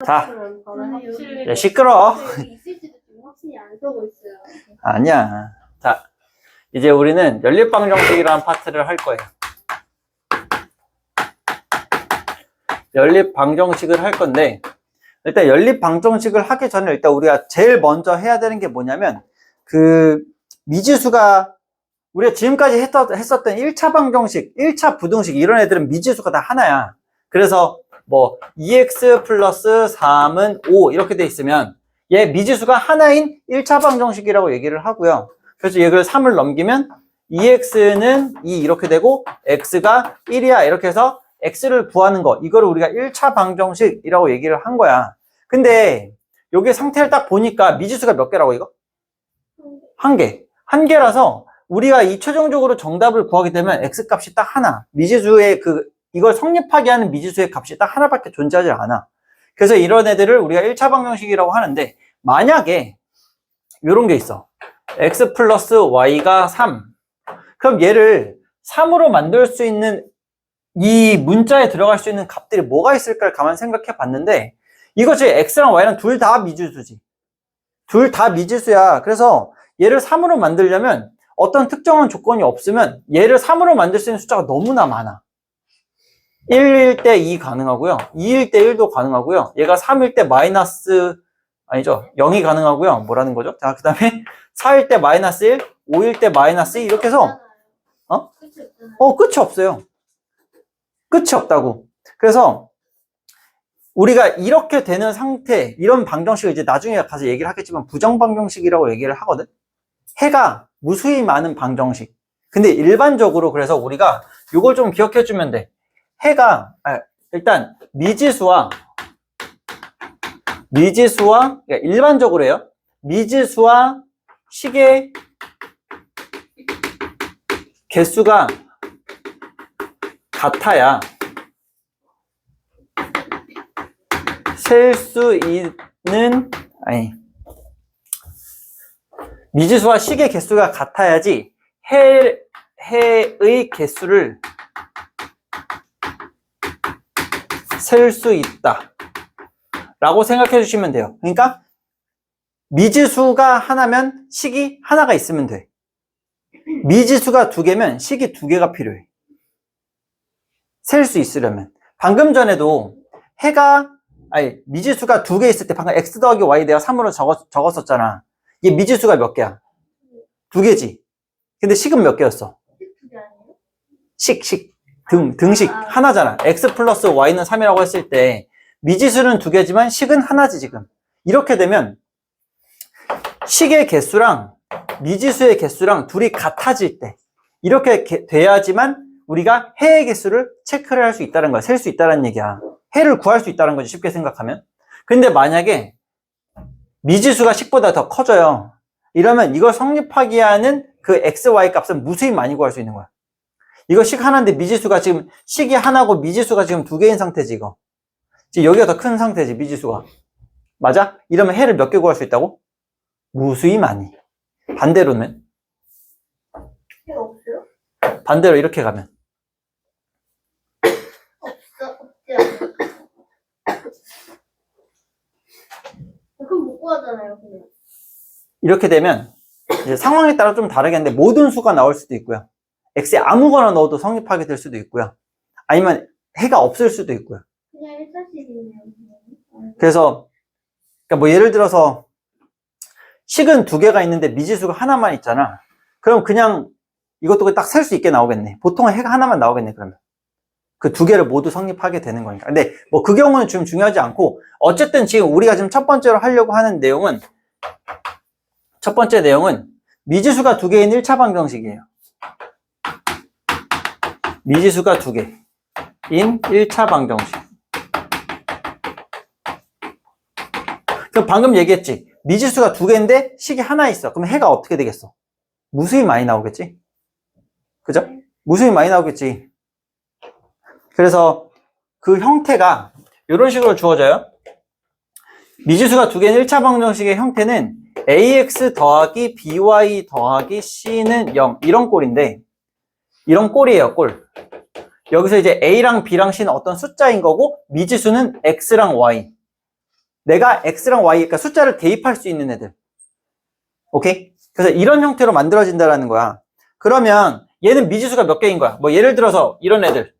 자, 야, 시끄러워. 있을지도 지금 확실히 안 쓰고 있어요. 아니야. 자, 이제 우리는 연립방정식이라는 파트를 할 거예요. 연립방정식을 할 건데, 일단 연립방정식을 하기 전에 일단 우리가 제일 먼저 해야 되는 게 뭐냐면, 미지수가, 우리가 지금까지 했었던 1차 방정식, 1차 부등식, 이런 애들은 미지수가 다 하나야. 그래서, 2x 플러스 3은 5, 이렇게 돼 있으면, 얘 미지수가 하나인 1차 방정식이라고 얘기를 하고요. 그래서 얘를 3을 넘기면, 2x는 2 이렇게 되고, x가 1이야. 이렇게 해서, x를 구하는 거, 이거를 우리가 1차 방정식이라고 얘기를 한 거야. 근데 여기 상태를 딱 보니까 미지수가 몇 개라고 이거? 한 개. 한 개라서 우리가 이 최종적으로 정답을 구하게 되면 x 값이 딱 하나. 미지수의 이걸 성립하게 하는 미지수의 값이 딱 하나밖에 존재하지 않아. 그래서 이런 애들을 우리가 1차 방정식이라고 하는데, 만약에 이런 게 있어. x 플러스 y가 3. 그럼 얘를 3으로 만들 수 있는 이 문자에 들어갈 수 있는 값들이 뭐가 있을까를 가만 생각해 봤는데, 이것이 x랑 y랑 둘 다 미지수지. 둘 다 미지수야. 그래서 얘를 3으로 만들려면 어떤 특정한 조건이 없으면 얘를 3으로 만들 수 있는 숫자가 너무나 많아. 1일 때 2 가능하고요. 2일 때 1도 가능하고요. 얘가 3일 때 아니죠. 0이 가능하고요. 뭐라는 거죠? 자, 그 다음에 4일 때 마이너스 1, 5일 때 마이너스 2 이렇게 해서 끝이 없어요. 끝이 없다고. 그래서 우리가 이렇게 되는 상태, 이런 방정식을 이제 나중에 가서 얘기를 하겠지만 부정방정식이라고 얘기를 하거든. 해가 무수히 많은 방정식. 근데 일반적으로 그래서 우리가 이걸 좀 기억해 주면 돼. 해가 일단 미지수와 그러니까 일반적으로 해요. 미지수와 식의 개수가 같아야 셀 수 있는, 미지수와 식의 개수가 같아야지 해의 개수를 셀 수 있다 라고 생각해 주시면 돼요. 그러니까 미지수가 하나면 식이 하나가 있으면 돼. 미지수가 2개면 식이 2개가 필요해. 셀 수 있으려면. 방금 전에도 미지수가 2개 있을 때 방금 x 더하기 y 내가 3으로 적었었잖아. 이게 미지수가 몇 개야? 2개지. 근데 식은 몇 개였어? 등식 하나잖아. x 플러스 y는 3이라고 했을 때 미지수는 2개지만 식은 하나지 지금. 이렇게 되면 식의 개수랑 미지수의 개수랑 둘이 같아질 때, 이렇게 돼야지만 우리가 해의 개수를 체크를 할 수 있다는 거야. 셀 수 있다는 얘기야. 해를 구할 수 있다는 거지, 쉽게 생각하면. 근데 만약에 미지수가 10보다 더 커져요. 이러면 이걸 성립하게 하는 그 x, y 값은 무수히 많이 구할 수 있는 거야. 이거 식 하나인데 미지수가 지금 식이 하나고 미지수가 지금 2개인 상태지, 이거. 지금 여기가 더 큰 상태지, 미지수가. 맞아? 이러면 해를 몇 개 구할 수 있다고? 무수히 많이. 반대로는? 해 없어요? 반대로 이렇게 가면. 없지 않아요? 그럼 못 구하잖아요, 그냥. 이렇게 되면 이제 상황에 따라 좀 다르겠는데 모든 수가 나올 수도 있고요. x에 아무거나 넣어도 성립하게 될 수도 있고요. 아니면 해가 없을 수도 있고요. 그냥 1차식이네요. 그래서 그러니까 예를 들어서 식은 2개가 있는데 미지수가 하나만 있잖아. 그럼 그냥 이것도 딱 셀 수 있게 나오겠네. 보통은 해가 하나만 나오겠네, 그러면. 그 2개를 모두 성립하게 되는 거니까. 근데 그 경우는 지금 중요하지 않고, 어쨌든 지금 우리가 지금 첫 번째로 하려고 하는 내용은, 첫 번째 내용은 미지수가 2개인 1차 방정식이에요. 미지수가 2개인 1차 방정식. 그럼 방금 얘기했지. 미지수가 2개인데 식이 하나 있어. 그럼 해가 어떻게 되겠어? 무수히 많이 나오겠지? 그죠? 무수히 많이 나오겠지. 그래서 그 형태가 이런 식으로 주어져요. 미지수가 2개인 1차 방정식의 형태는 ax 더하기 by 더하기 c는 0, 이런 꼴인데, 이런 꼴이에요, 꼴. 여기서 이제 a랑 b랑 c는 어떤 숫자인 거고, 미지수는 x랑 y. 내가 x랑 y, 그러니까 숫자를 대입할 수 있는 애들. 오케이? 그래서 이런 형태로 만들어진다라는 거야. 그러면 얘는 미지수가 몇 개인 거야? 뭐 예를 들어서 이런 애들.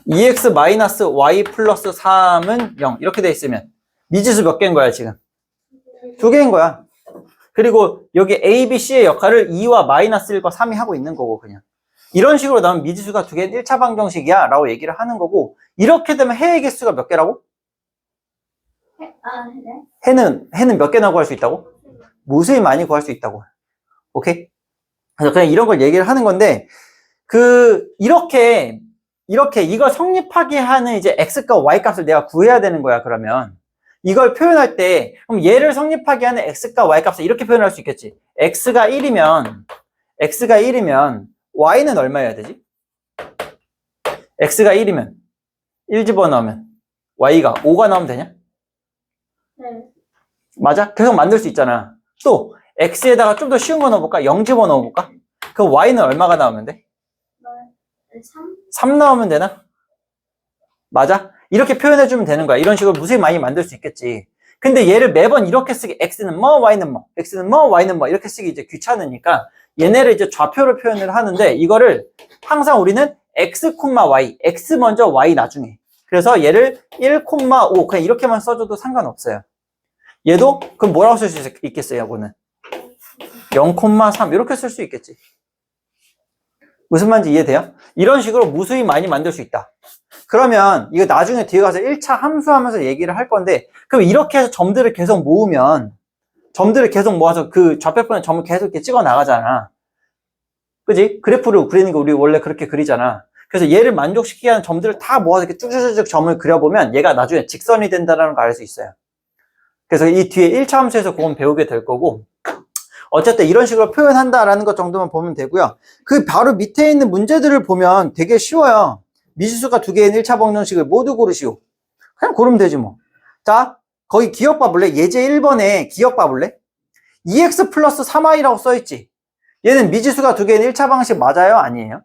2x-y 플러스 3은 0 이렇게 돼 있으면 미지수 몇 개인 거야 지금? 2개인 거야. 그리고 여기 a, b, c의 역할을 2와 마이너스 1과 3이 하고 있는 거고 그냥. 이런 식으로 나오면 미지수가 2개는 1차 방정식이야 라고 얘기를 하는 거고, 이렇게 되면 해의 개수가 몇 개라고? 네. 해는 몇 개나 구할 수 있다고? 무수히 많이 구할 수 있다고. 오케이? 그래서 그냥 이런 걸 얘기를 하는 건데, 이렇게 이걸 성립하게 하는 이제 x과 y 값을 내가 구해야 되는 거야. 그러면 이걸 표현할 때, 그럼 얘를 성립하게 하는 x과 y 값을 이렇게 표현할 수 있겠지. x가 1이면 y는 얼마여야 되지? x가 1이면 1 집어넣으면 y가 5가 나오면 되냐? 네. 맞아? 계속 만들 수 있잖아. 또 x에다가 좀 더 쉬운 거 넣어볼까? 0 집어넣어볼까? 그럼 y는 얼마가 나오면 돼? 3? 3 나오면 되나? 맞아? 이렇게 표현해주면 되는 거야. 이런 식으로 무수히 많이 만들 수 있겠지. 근데 얘를 매번 이렇게 쓰기, x는 뭐, y는 뭐, x는 뭐, y는 뭐, 이렇게 쓰기 이제 귀찮으니까 얘네를 이제 좌표로 표현을 하는데, 이거를 항상 우리는 x, y, x 먼저, y 나중에. 그래서 얘를 1,5 그냥 이렇게만 써줘도 상관없어요. 얘도 그럼 뭐라고 쓸 수 있겠어요? 이거는 0,3 이렇게 쓸 수 있겠지. 무슨 말인지 이해돼요? 이런 식으로 무수히 많이 만들 수 있다. 그러면 이거 나중에 뒤에 가서 1차 함수하면서 얘기를 할 건데, 그럼 이렇게 해서 점들을 계속 모으면, 점들을 계속 모아서 그 좌표편에 점을 계속 이렇게 찍어 나가잖아. 그지? 그래프를 그리는 거 우리 원래 그렇게 그리잖아. 그래서 얘를 만족시키게 하는 점들을 다 모아서 이렇게 쭉쭉쭉 점을 그려보면 얘가 나중에 직선이 된다는 걸 알 수 있어요. 그래서 이 뒤에 1차 함수에서 그건 배우게 될 거고, 어쨌든 이런 식으로 표현한다라는 것 정도만 보면 되고요. 그 바로 밑에 있는 문제들을 보면 되게 쉬워요. 미지수가 2개인 1차 방정식을 모두 고르시오. 그냥 고르면 되지 뭐. 자, 거기 기억 봐볼래? 예제 1번에 기억 봐볼래? 2x 플러스 3y라고 써있지? 얘는 미지수가 2개인 1차 방정식 맞아요? 아니에요?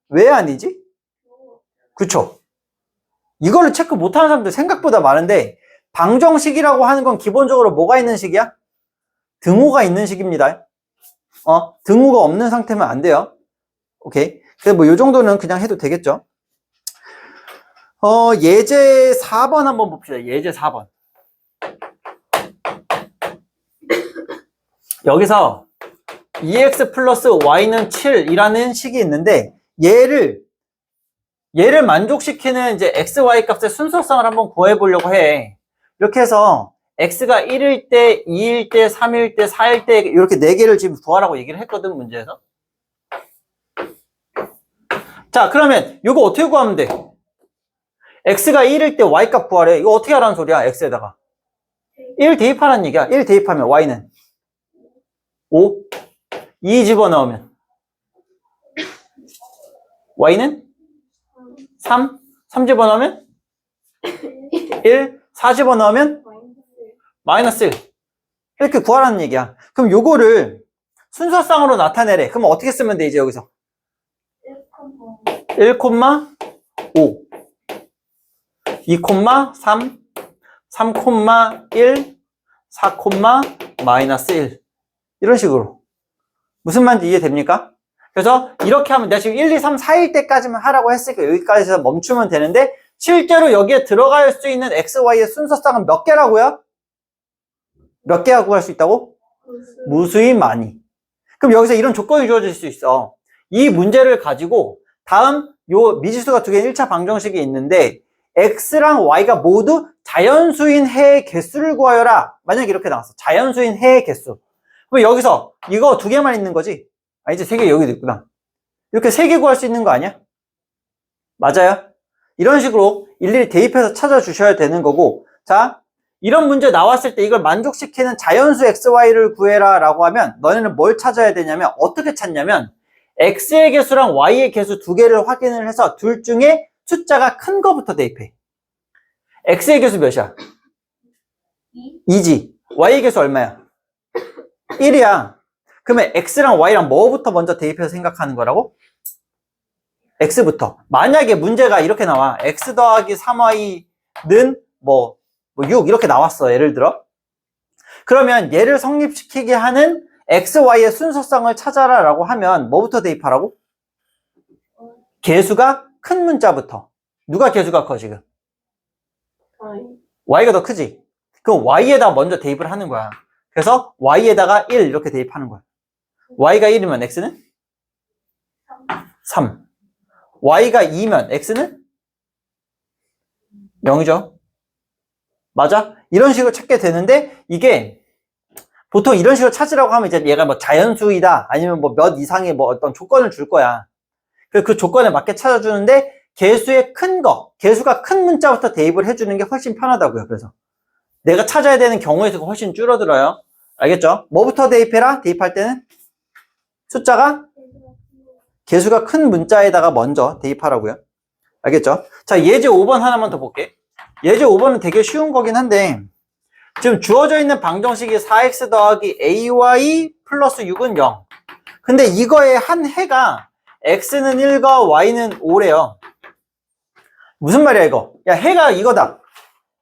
왜 아니지? 그쵸? 이거를 체크 못하는 사람들 생각보다 많은데, 방정식이라고 하는 건 기본적으로 뭐가 있는 식이야? 등호가 있는 식입니다. 등호가 없는 상태면 안 돼요. 오케이. 그래서 뭐 요 정도는 그냥 해도 되겠죠. 예제 4번 한번 봅시다. 예제 4번. 여기서 2x 플러스 y는 7이라는 식이 있는데, 얘를 만족시키는 이제 x, y 값의 순서성을 한번 구해보려고 해. 이렇게 해서 x가 1일 때, 2일 때, 3일 때, 4일 때 이렇게 4개를 지금 구하라고 얘기를 했거든, 문제에서. 자, 그러면 이거 어떻게 구하면 돼? x가 1일 때 y 값 구하래. 이거 어떻게 하라는 소리야, x에다가? 1 대입하라는 얘기야. 1 대입하면 y는 5, 2 집어넣으면 y는 3, 3 집어넣으면 1, 4 집어넣으면 마이너스 1. 이렇게 구하라는 얘기야. 그럼 요거를 순서상으로 나타내래. 그럼 어떻게 쓰면 돼, 이제 여기서? 1,5, 2,3, 3,1, 4, 마이너스 1. 이런 식으로. 무슨 말인지 이해됩니까? 그래서 이렇게 하면 내가 지금 1, 2, 3, 4일 때까지만 하라고 했으니까 여기까지 해서 멈추면 되는데, 실제로 여기에 들어갈 수 있는 x, y의 순서상은 몇 개라고요? 몇 개 하고 할 수 있다고? 무수히 많이. 그럼 여기서 이런 조건이 주어질 수 있어. 이 문제를 가지고 다음 요 미지수가 2개인 1차 방정식이 있는데, x랑 y가 모두 자연수인 해의 개수를 구하여라. 만약에 이렇게 나왔어. 자연수인 해의 개수. 그럼 여기서 이거 2개만 있는 거지? 아니지, 3개 여기도 있구나. 이렇게 3개 구할 수 있는 거 아니야? 맞아요? 이런 식으로 일일이 대입해서 찾아주셔야 되는 거고, 자, 이런 문제 나왔을 때 이걸 만족시키는 자연수 xy를 구해라 라고 하면 너네는 뭘 찾아야 되냐면, 어떻게 찾냐면 x의 개수랑 y의 개수 2개를 확인을 해서 둘 중에 숫자가 큰 거부터 대입해. x의 개수 몇이야? 2지. y의 개수 얼마야? 1이야. 그러면 x랑 y랑 뭐부터 먼저 대입해서 생각하는 거라고? x부터. 만약에 문제가 이렇게 나와. x 더하기 3y 뭐 6 이렇게 나왔어. 예를 들어. 그러면 얘를 성립시키게 하는 x, y의 순서성을 찾아라 라고 하면 뭐부터 대입하라고? 개수가 큰 문자부터. 누가 개수가 커 지금? y가 더 크지? 그럼 y에다 먼저 대입을 하는 거야. 그래서 y에다가 1 이렇게 대입하는 거야. y가 1이면 x는? 3. y가 2면 x는? 0이죠. 맞아? 이런 식으로 찾게 되는데 이게 보통 이런 식으로 찾으라고 하면 이제 얘가 뭐 자연수이다 아니면 뭐 몇 이상의 뭐 어떤 조건을 줄 거야. 그 조건에 맞게 찾아주는데 개수의 큰 거, 개수가 큰 문자부터 대입을 해주는 게 훨씬 편하다고요. 그래서 내가 찾아야 되는 경우의 수가 훨씬 줄어들어요. 알겠죠? 뭐부터 대입해라? 대입할 때는 숫자가 개수가 큰 문자에다가 먼저 대입하라고요. 알겠죠? 자, 예제 5번 하나만 더 볼게. 예제 5번은 되게 쉬운 거긴 한데 지금 주어져 있는 방정식이 4x 더하기 ay 플러스 6은 0. 근데 이거의 한 해가 x는 1과 y는 5래요. 무슨 말이야 이거? 야, 해가 이거다.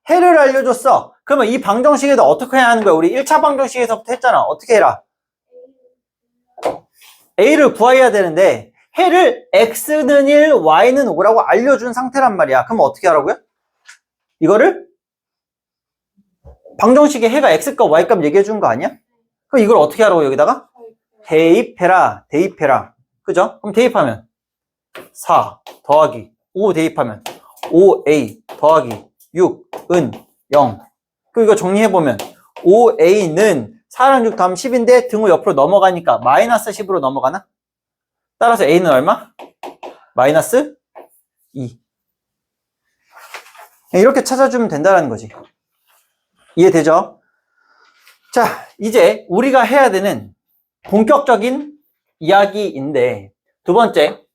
해를 알려줬어. 그러면 이 방정식에도 어떻게 해야 하는 거야? 우리 1차 방정식에서부터 했잖아. 어떻게 해라? a를 구해야 되는데 해를 x는 1, y는 5라고 알려준 상태란 말이야. 그럼 어떻게 하라고요? 이거를 방정식에 해가 x값, y값 얘기해 준 거 아니야? 그럼 이걸 어떻게 하라고 여기다가? 대입해라. 대입해라. 그죠? 그럼 대입하면 4 더하기 5 대입하면 5a 더하기 6은 0. 그럼 이거 정리해보면 5a는 4랑 6 더하면 10인데 등호 옆으로 넘어가니까 마이너스 10으로 넘어가나? 따라서 a는 얼마? 마이너스 2. 이렇게 찾아주면 된다는 거지. 이해되죠? 자, 이제 우리가 해야 되는 본격적인 이야기인데 두 번째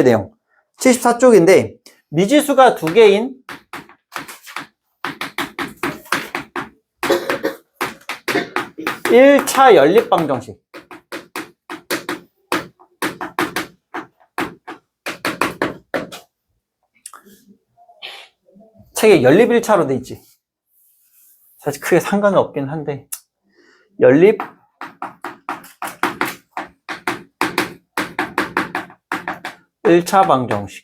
내용 74쪽인데 미지수가 두 개인 일차 연립방정식. 책에 연립 1차로 돼 있지. 사실 크게 상관은 없긴 한데 연립 1차 방정식.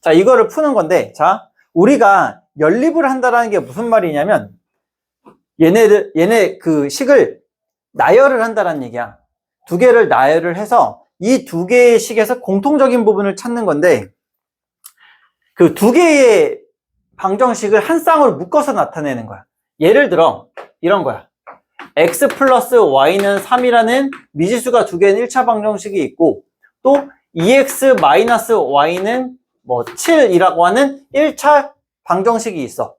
자, 이거를 푸는 건데, 자, 우리가 연립을 한다는 게 무슨 말이냐면 얘네 그 식을 나열을 한다는 얘기야. 두 개를 나열을 해서 이 두 개의 식에서 공통적인 부분을 찾는 건데 그 두 개의 방정식을 한 쌍으로 묶어서 나타내는 거야. 예를 들어 이런 거야. x 플러스 y는 3이라는 미지수가 두 개인 1차 방정식이 있고 또 2x 마이너스 y는 뭐 7이라고 하는 1차 방정식이 있어.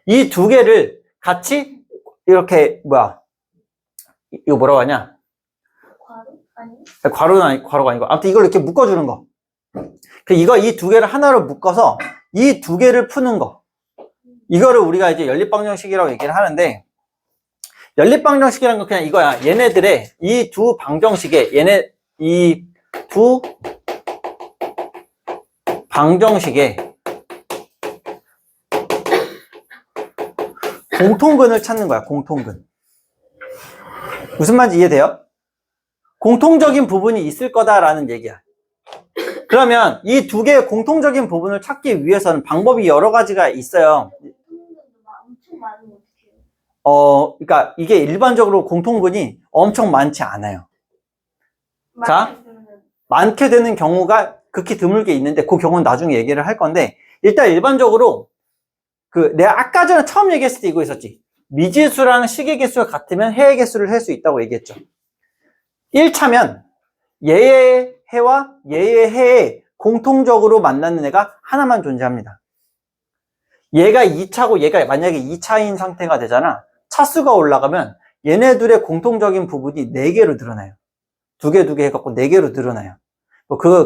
이 두 개를 같이 이렇게 이거 뭐라고 하냐? 괄호가 아니고 아무튼 이걸 이렇게 묶어주는 거. 이 두 개를 하나로 묶어서 이 두 개를 푸는 거. 이거를 우리가 이제 연립방정식이라고 얘기를 하는데 연립방정식이라는 건 그냥 이거야. 얘네들의 이 두 방정식에 이 두 방정식에 공통근을 찾는 거야. 공통근. 무슨 말인지 이해돼요? 공통적인 부분이 있을 거다라는 얘기야. 그러면 이 두 개의 공통적인 부분을 찾기 위해서는 방법이 여러 가지가 있어요. 엄청 많으면 어떡해요? 그러니까 이게 일반적으로 공통분이 엄청 많지 않아요. 자, 많게 되는 경우가 극히 드물게 있는데 그 경우는 나중에 얘기를 할 건데 일단 일반적으로 내가 아까 전에 처음 얘기했을 때 이거 있었지. 미지수랑 식의 개수가 같으면 해의 개수를 할 수 있다고 얘기했죠. 1차면 얘의 해와 얘의 해에 공통적으로 만나는 애가 하나만 존재합니다. 얘가 2차고 얘가 만약에 2차인 상태가 되잖아. 차수가 올라가면 얘네들의 공통적인 부분이 4개로 늘어나요. 2개 해갖고 4개로 늘어나요.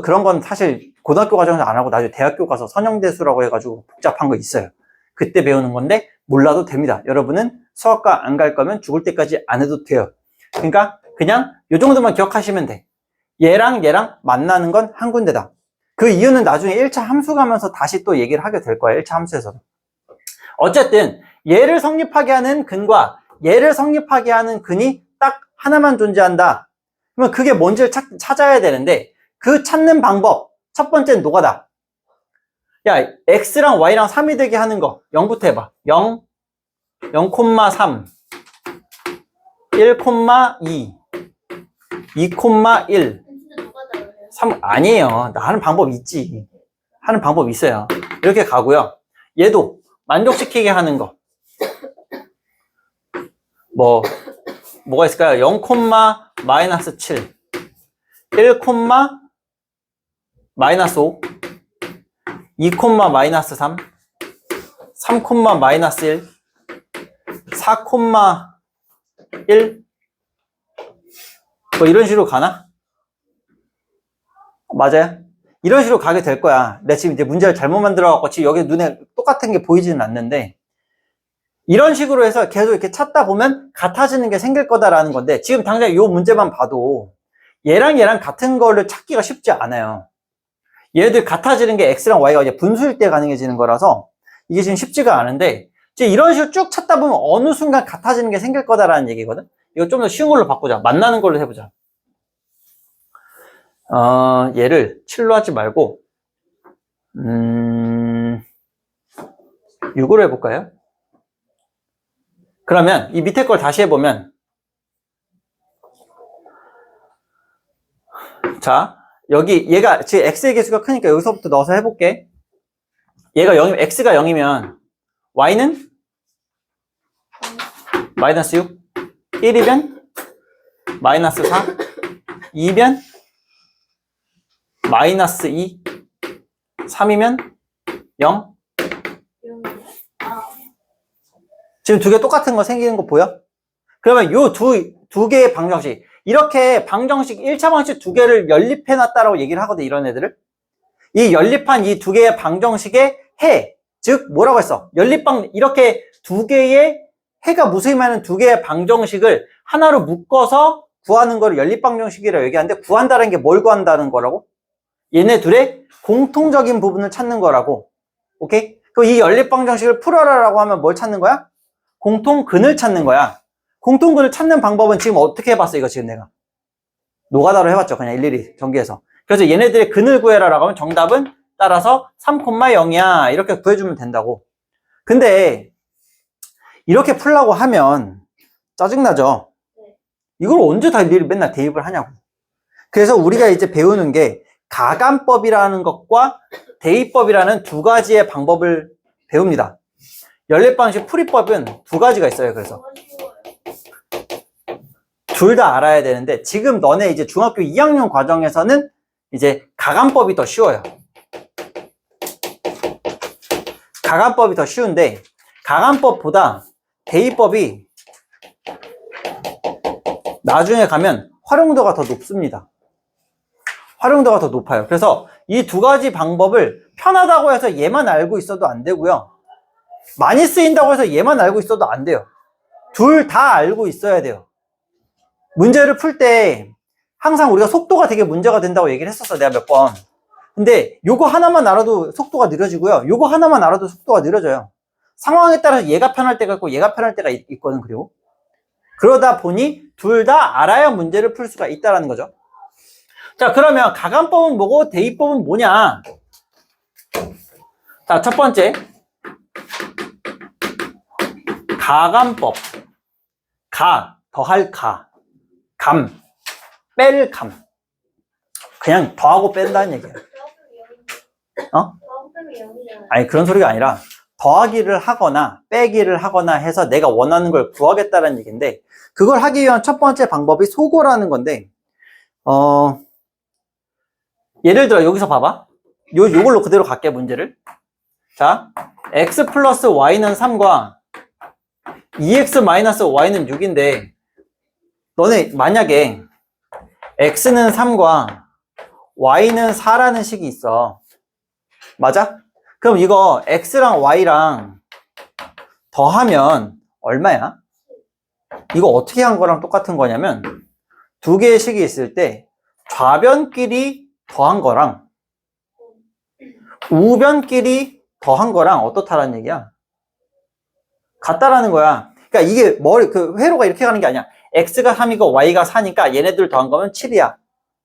그런 건 사실 고등학교 과정에서 안 하고 나중에 대학교 가서 선형대수라고 해가지고 복잡한 거 있어요. 그때 배우는 건데 몰라도 됩니다. 여러분은 수학과 안 갈 거면 죽을 때까지 안 해도 돼요. 그러니까 그냥 이 정도만 기억하시면 돼. 얘랑 만나는 건 한 군데다. 그 이유는 나중에 1차 함수 가면서 다시 또 얘기를 하게 될 거야. 1차 함수에서도. 어쨌든 얘를 성립하게 하는 근과 얘를 성립하게 하는 근이 딱 하나만 존재한다. 그러면 그게 뭔지를 찾아야 되는데 그 찾는 방법 첫 번째는 노가다. 야, x랑 y랑 3이 되게 하는 거 0부터 해봐. 0, 0,3, 1,2, 2,1, 진짜 누가 다르세요? 3 아니에요. 나 하는 방법 있지. 하는 방법 있어요. 이렇게 가고요. 얘도 만족시키게 하는 거. 뭐가 있을까요? 0, 마이너스 7, 1, 마이너스 5, 2, 마이너스 3, 3, 마이너스 1, 4, 1, 뭐 이런 식으로 가나? 맞아요? 이런 식으로 가게 될 거야. 내가 지금 이제 문제를 잘못 만들어갖고 지금 여기 눈에 똑같은 게 보이지는 않는데 이런 식으로 해서 계속 이렇게 찾다 보면 같아지는 게 생길 거다라는 건데 지금 당장 이 문제만 봐도 얘랑 얘랑 같은 거를 찾기가 쉽지 않아요. 얘들 같아지는 게 x랑 y가 이제 분수일 때 가능해지는 거라서 이게 지금 쉽지가 않은데 이제 이런 식으로 쭉 찾다 보면 어느 순간 같아지는 게 생길 거다라는 얘기거든. 이거 좀 더 쉬운 걸로 바꾸자. 만나는 걸로 해보자. 얘를 7로 하지 말고 6으로 해볼까요? 그러면 이 밑에 걸 다시 해보면 자 여기 얘가 지금 x의 개수가 크니까 여기서부터 넣어서 해볼게. 얘가 0이면 x가 0이면 y는 마이너스 6, 1이면 마이너스 4, 2면 마이너스 2, 3이면 0. 지금 두 개 똑같은 거 생기는 거 보여? 그러면 요 두 개의 방정식, 이렇게 방정식 1차 방정식 두 개를 연립해 놨다라고 얘기를 하거든, 이런 애들을. 이 연립한 이 두 개의 방정식의 해, 즉 뭐라고 했어? 이렇게 두 개의 해가 무수히많은 두 개의 방정식을 하나로 묶어서 구하는 거를 연립방정식이라고 얘기하는데, 구한다는 게 뭘 구한다는 거라고? 얘네 둘의 공통적인 부분을 찾는 거라고. 오케이? 그럼 이 연립방정식을 풀어라라고 하면 뭘 찾는 거야? 공통근을 찾는 거야. 공통근을 찾는 방법은 지금 어떻게 해봤어? 이거 지금 내가 노가다로 해봤죠. 그냥 일일이 전개해서. 그래서 얘네들의 근을 구해라라고 하면 정답은 따라서 3,0이야 이렇게 구해주면 된다고. 근데 이렇게 풀라고 하면 짜증나죠? 이걸 언제 다 맨날 대입을 하냐고. 그래서 우리가 이제 배우는 게 가감법이라는 것과 대입법이라는 두 가지의 방법을 배웁니다. 연립방식 풀이법은 두 가지가 있어요. 그래서 둘 다 알아야 되는데 지금 너네 이제 중학교 2학년 과정에서는 이제 가감법이 더 쉬워요. 가감법이 더 쉬운데 가감법보다 대입법이 나중에 가면 활용도가 더 높습니다. 활용도가 더 높아요. 그래서 이 두 가지 방법을 편하다고 해서 얘만 알고 있어도 안 되고요. 많이 쓰인다고 해서 얘만 알고 있어도 안 돼요. 둘 다 알고 있어야 돼요. 문제를 풀 때 항상 우리가 속도가 되게 문제가 된다고 얘기를 했었어, 내가 몇 번. 근데 요거 하나만 알아도 속도가 느려지고요. 요거 하나만 알아도 속도가 느려져요. 상황에 따라서 얘가 편할 때가 있고 얘가 편할 때가 있거든. 그리고 그러다 보니 둘 다 알아야 문제를 풀 수가 있다는 거죠. 자, 그러면 가감법은 뭐고 대입법은 뭐냐? 자, 첫 번째 가감법. 가, 더할 가, 감, 뺄 감. 그냥 더하고 뺀다는 얘기야. 어? 아니, 그런 소리가 아니라 더하기를 하거나 빼기를 하거나 해서 내가 원하는 걸 구하겠다는 얘기인데, 그걸 하기 위한 첫 번째 방법이 소거라는 건데, 예를 들어 여기서 봐봐. 요걸로 그대로 갈게, 문제를. 자, x 플러스 y는 3과 2x 마이너스 y는 6인데, 너네 만약에 x는 3과 y는 4라는 식이 있어. 맞아? 그럼 이거 x랑 y랑 더하면 얼마야? 이거 어떻게 한 거랑 똑같은 거냐면 두 개의 식이 있을 때 좌변끼리 더한 거랑 우변끼리 더한 거랑 어떻다라는 얘기야? 같다라는 거야. 그러니까 이게 회로가 이렇게 가는 게 아니야. x가 3이고 y가 4니까 얘네들 더한 거면 7이야.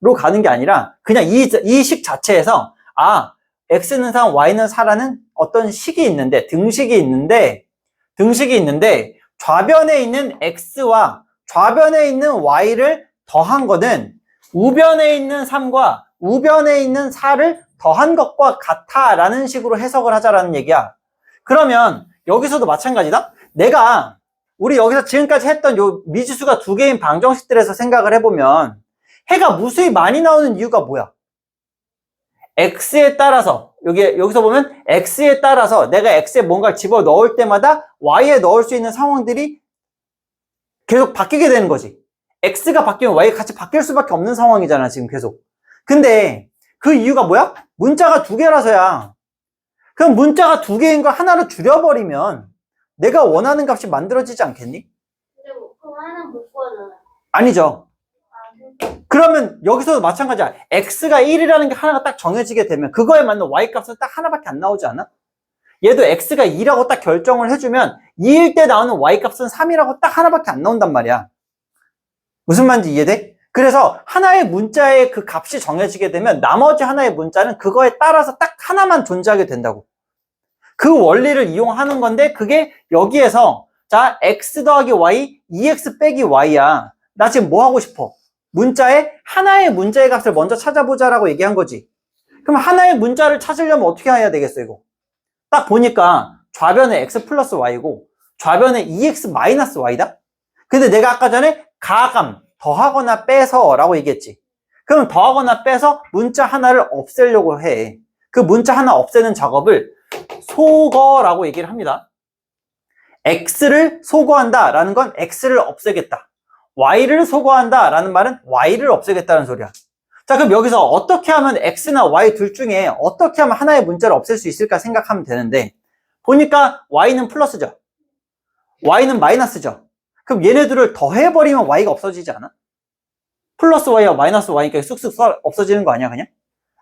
로 가는 게 아니라 그냥 이 식 자체에서 x는 3, y는 4라는 어떤 식이 있는데 등식이 있는데 좌변에 있는 x와 좌변에 있는 y를 더한 거는 우변에 있는 3과 우변에 있는 4를 더한 것과 같아라는 식으로 해석을 하자라는 얘기야. 그러면 여기서도 마찬가지다. 우리 여기서 지금까지 했던 요 미지수가 두 개인 방정식들에서 생각을 해보면 해가 무수히 많이 나오는 이유가 뭐야? x에 따라서 여기서 보면 x에 따라서 내가 x에 뭔가를 집어넣을 때마다 y에 넣을 수 있는 상황들이 계속 바뀌게 되는 거지. x가 바뀌면 y가 같이 바뀔 수밖에 없는 상황이잖아 지금 계속. 근데 그 이유가 뭐야? 문자가 두 개라서야. 그럼 문자가 두 개인 걸 하나로 줄여버리면 내가 원하는 값이 만들어지지 않겠니? 근데 그럼 하나 못 구하잖아. 아니죠. 그러니까. 그러면 여기서도 마찬가지야. x가 1이라는 게 하나가 딱 정해지게 되면 그거에 맞는 y 값은 딱 하나밖에 안 나오지 않아? 얘도 x가 2라고 딱 결정을 해주면 2일 때 나오는 y 값은 3이라고 딱 하나밖에 안 나온단 말이야. 무슨 말인지 이해돼? 그래서 하나의 문자의 그 값이 정해지게 되면 나머지 하나의 문자는 그거에 따라서 딱 하나만 존재하게 된다고. 그 원리를 이용하는 건데 그게 여기에서 자 x 더하기 y, 2x 빼기 y야. 나 지금 뭐 하고 싶어? 하나의 문자의 값을 먼저 찾아보자라고 얘기한 거지. 그럼 하나의 문자를 찾으려면 어떻게 해야 되겠어 이거? 딱 보니까 좌변에 x 플러스 y고 좌변에 2x 마이너스 y다? 근데 내가 아까 전에 가감, 더하거나 빼서 라고 얘기했지. 그럼 더하거나 빼서 문자 하나를 없애려고 해. 그 문자 하나 없애는 작업을 소거라고 얘기를 합니다. x를 소거한다 라는 건 x를 없애겠다. y를 소거한다 라는 말은 y를 없애겠다는 소리야. 자, 그럼 여기서 어떻게 하면 x나 y 둘 중에 어떻게 하면 하나의 문자를 없앨 수 있을까 생각하면 되는데 보니까 y는 플러스죠. y는 마이너스죠. 그럼 얘네들을 더해버리면 y가 없어지지 않아? 플러스 y와 마이너스 y니까 쑥쑥 없어지는 거 아니야 그냥?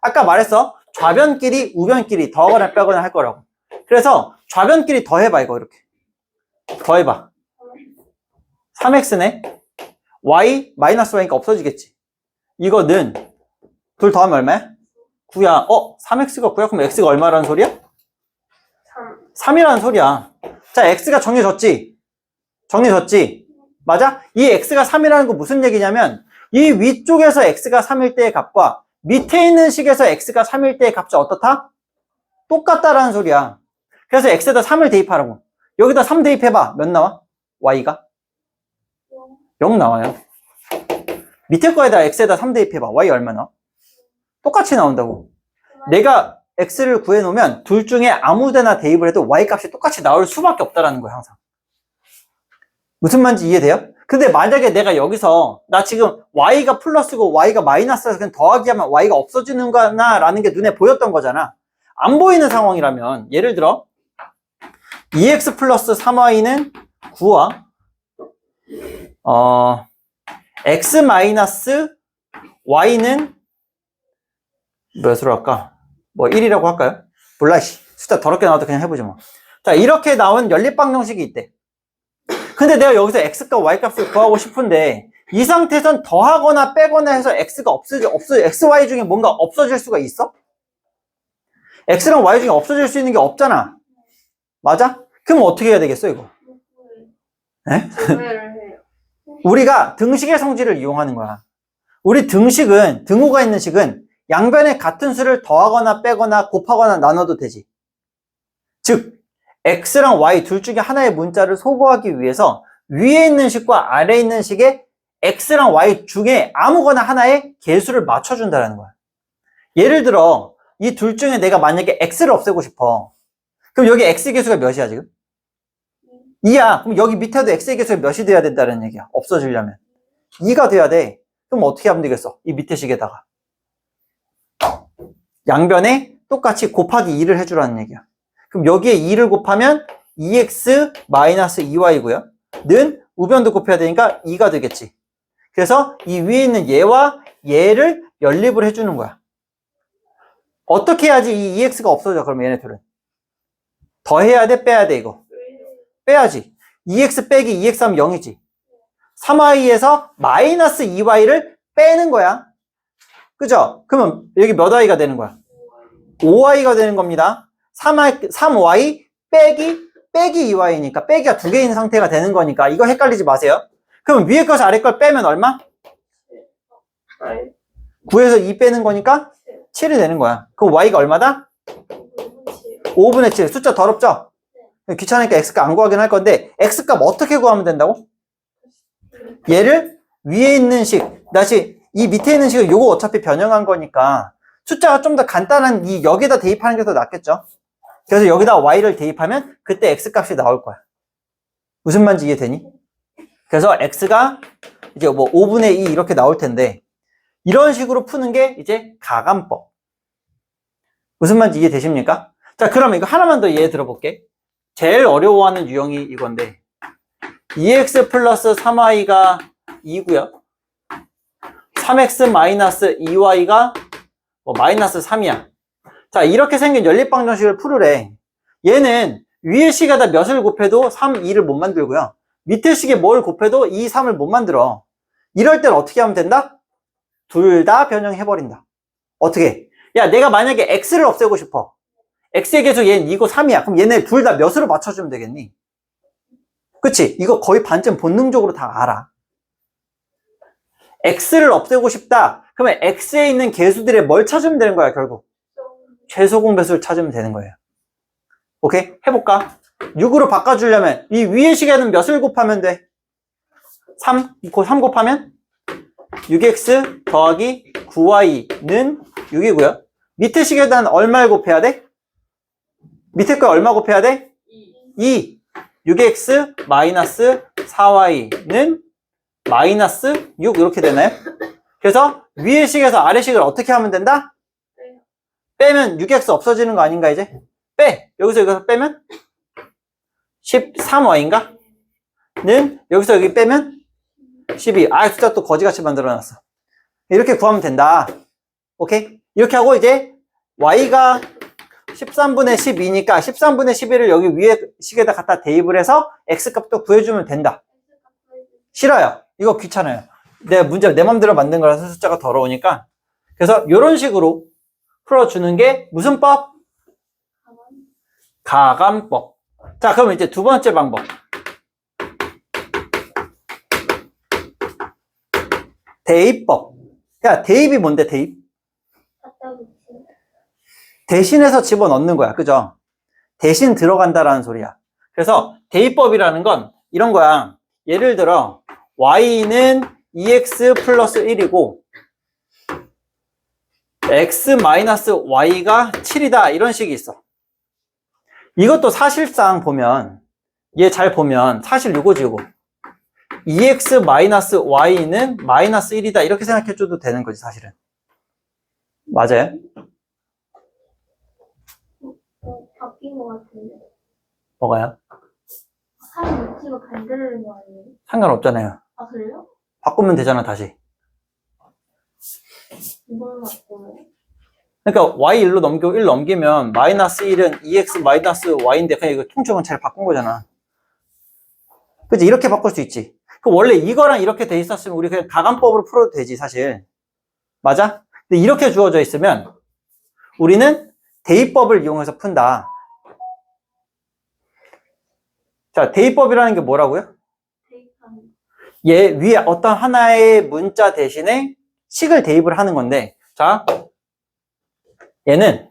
아까 말했어. 좌변끼리 우변끼리 더하거나 빼거나 할 거라고. 그래서 좌변끼리 더해봐 이거 이렇게. 더해봐. 3x네. y 마이너스 y니까 없어지겠지. 이거는 둘 더하면 얼마야? 9야. 3x가 9야? 그럼 x가 얼마라는 소리야? 3이라는 소리야. 자, x가 정해졌지? 정해졌지? 맞아? 이 x가 3이라는 거 무슨 얘기냐면 이 위쪽에서 x가 3일 때의 값과 밑에 있는 식에서 x가 3일 때의 값이 어떻다? 똑같다라는 소리야. 그래서 x에다 3을 대입하라고. 여기다 3 대입해봐. 몇 나와? y가? 0 나와요. 밑에 거에다 x에다 3 대입해봐. y 얼마 나와? 똑같이 나온다고. 내가 x를 구해놓으면 둘 중에 아무 데나 대입을 해도 y 값이 똑같이 나올 수밖에 없다라는 거야 항상. 무슨 말인지 이해돼요? 근데 만약에 내가 여기서 나 지금 y가 플러스고 y가 마이너스라서 그냥 더하기 하면 y가 없어지는 거나 라는 게 눈에 보였던 거잖아. 안 보이는 상황이라면 예를 들어 2x 플러스 3y는 9와 x 마이너스 y는 몇으로 할까? 뭐 1이라고 할까요? 몰라 숫자 더럽게 나와도 그냥 해보지 뭐. 자, 이렇게 나온 연립방정식이 있대. 근데 내가 여기서 x값 y값을 구하고 싶은데 이 상태에선 더하거나 빼거나 해서 x가 xy 중에 뭔가 없어질 수가 있어? x랑 y 중에 없어질 수 있는 게 없잖아. 맞아? 그럼 어떻게 해야 되겠어 이거? 네? 우리가 등식의 성질을 이용하는 거야. 우리 등호가 있는 식은 양변에 같은 수를 더하거나 빼거나 곱하거나 나눠도 되지. 즉 x랑 y 둘 중에 하나의 문자를 소거하기 위해서 위에 있는 식과 아래에 있는 식에 x랑 y 중에 아무거나 하나의 개수를 맞춰준다는 거야. 예를 들어 이 둘 중에 내가 만약에 x를 없애고 싶어. 그럼 여기 x 개수가 몇이야 지금? 2야. 그럼 여기 밑에도 x의 개수가 몇이 돼야 된다는 얘기야. 없어지려면 2가 돼야 돼. 그럼 어떻게 하면 되겠어? 이 밑에 식에다가 양변에 똑같이 곱하기 2를 해주라는 얘기야. 그럼 여기에 2를 곱하면 2x 마이너스 2y고요. 는 우변도 곱해야 되니까 2가 되겠지. 그래서 이 위에 있는 얘와 얘를 연립을 해주는 거야. 어떻게 해야지 이 EX가 없어져? 그럼 얘네 둘은 더해야 돼? 빼야 돼? 이거 빼야지. 2x 빼기 2x 하면 0이지. 3y에서 마이너스 2y를 빼는 거야. 그죠? 그러면 여기 몇 y가 되는 거야? 5y가 되는 겁니다. 3y 빼기 2y니까 빼기가 두 개 있는 상태가 되는 거니까 이거 헷갈리지 마세요. 그럼 위에 것을 아래 걸 빼면 얼마? 9에서 2 빼는 거니까 7이 되는 거야. 그럼 y가 얼마다? 5분의 7. 숫자 더럽죠? 귀찮으니까 x값 안 구하긴 할 건데 x값 어떻게 구하면 된다고? 얘를 위에 있는 식 다시 이 밑에 있는 식을 요거 어차피 변형한 거니까 숫자가 좀 더 간단한 이 여기다 대입하는 게 더 낫겠죠? 그래서 여기다 y를 대입하면 그때 x값이 나올 거야. 무슨 말인지 이해되니? 그래서 x가 이제 뭐 5분의 2 이렇게 나올 텐데 이런 식으로 푸는 게 이제 가감법. 무슨 말인지 이해되십니까? 자, 그러면 이거 하나만 더 이해 들어볼게. 제일 어려워하는 유형이 이건데 2x 플러스 3y가 2고요. 3x 마이너스 2y가 마이너스 3이야. 자, 이렇게 생긴 연립방정식을 풀으래. 얘는 위에 식에다 몇을 곱해도 3, 2를 못 만들고요. 밑에 식에 뭘 곱해도 2, 3을 못 만들어. 이럴 땐 어떻게 하면 된다? 둘 다 변형해버린다. 어떻게? 야, 내가 만약에 x를 없애고 싶어. x의 계수 얘는 2고 3이야. 그럼 얘네 둘 다 몇으로 맞춰주면 되겠니? 그치? 이거 거의 반쯤 본능적으로 다 알아. x를 없애고 싶다. 그러면 x에 있는 계수들의 뭘 찾으면 되는 거야, 결국? 최소 공배수를 찾으면 되는 거예요. 오케이? 해볼까? 6으로 바꿔주려면 이 위의 식에는 몇을 곱하면 돼? 3 곱하면 6x 더하기 9y는 6이고요. 밑에 식에다는 얼마를 곱해야 돼? 밑에 거 얼마 곱해야 돼? 2. 6x 마이너스 4y는 마이너스 6 이렇게 되나요? 그래서 위의 식에서 아래 식을 어떻게 하면 된다? 빼면 6x 없어지는 거 아닌가 이제? 빼! 여기서 빼면 13y인가? 는 여기서 여기 빼면 12. 아, 숫자 또 거지같이 만들어놨어. 이렇게 구하면 된다. 오케이? 이렇게 하고 이제 y가 13분의 12니까 13분의 11을 여기 위에 식에다 갖다 대입을 해서 x값도 구해주면 된다. 싫어요. 이거 귀찮아요. 내 문제 내 맘대로 만든 거라서 숫자가 더러우니까. 그래서 이런 식으로 풀어주는 게 무슨 법? 가감법. 자, 그럼 이제 두 번째 방법. 대입법. 야, 대입이 뭔데, 대입? 대신해서 집어넣는 거야. 그죠? 대신 들어간다라는 소리야. 그래서 대입법이라는 건 이런 거야. 예를 들어 y는 2x 플러스 1이고 x 마이너스 y가 7이다. 이런 식이 있어. 이것도 사실상 보면 얘 잘 보면 사실 이거지 이거. 2x 마이너스 y는 마이너스 1이다. 이렇게 생각해줘도 되는 거지 사실은. 맞아요? 바뀐 것 같은데. 뭐가요? 사람 위치가 반대되는 거 아니에요? 상관없잖아요. 아, 그래요? 바꾸면 되잖아 다시. 이걸 바꾸면? 그러니까 y 1로 넘기고 1 넘기면 마이너스 1은 2x 마이너스 y인데 그냥 이거 통증은 잘 바꾼 거잖아. 그치? 이렇게 바꿀 수 있지. 그럼 원래 이거랑 이렇게 돼 있었으면 우리 그냥 가감법으로 풀어도 되지 사실. 맞아? 근데 이렇게 주어져 있으면 우리는 대입법을 이용해서 푼다. 자, 대입법이라는 게 뭐라고요? 대입하는. 얘 위에 어떤 하나의 문자 대신에 식을 대입을 하는 건데, 자, 얘는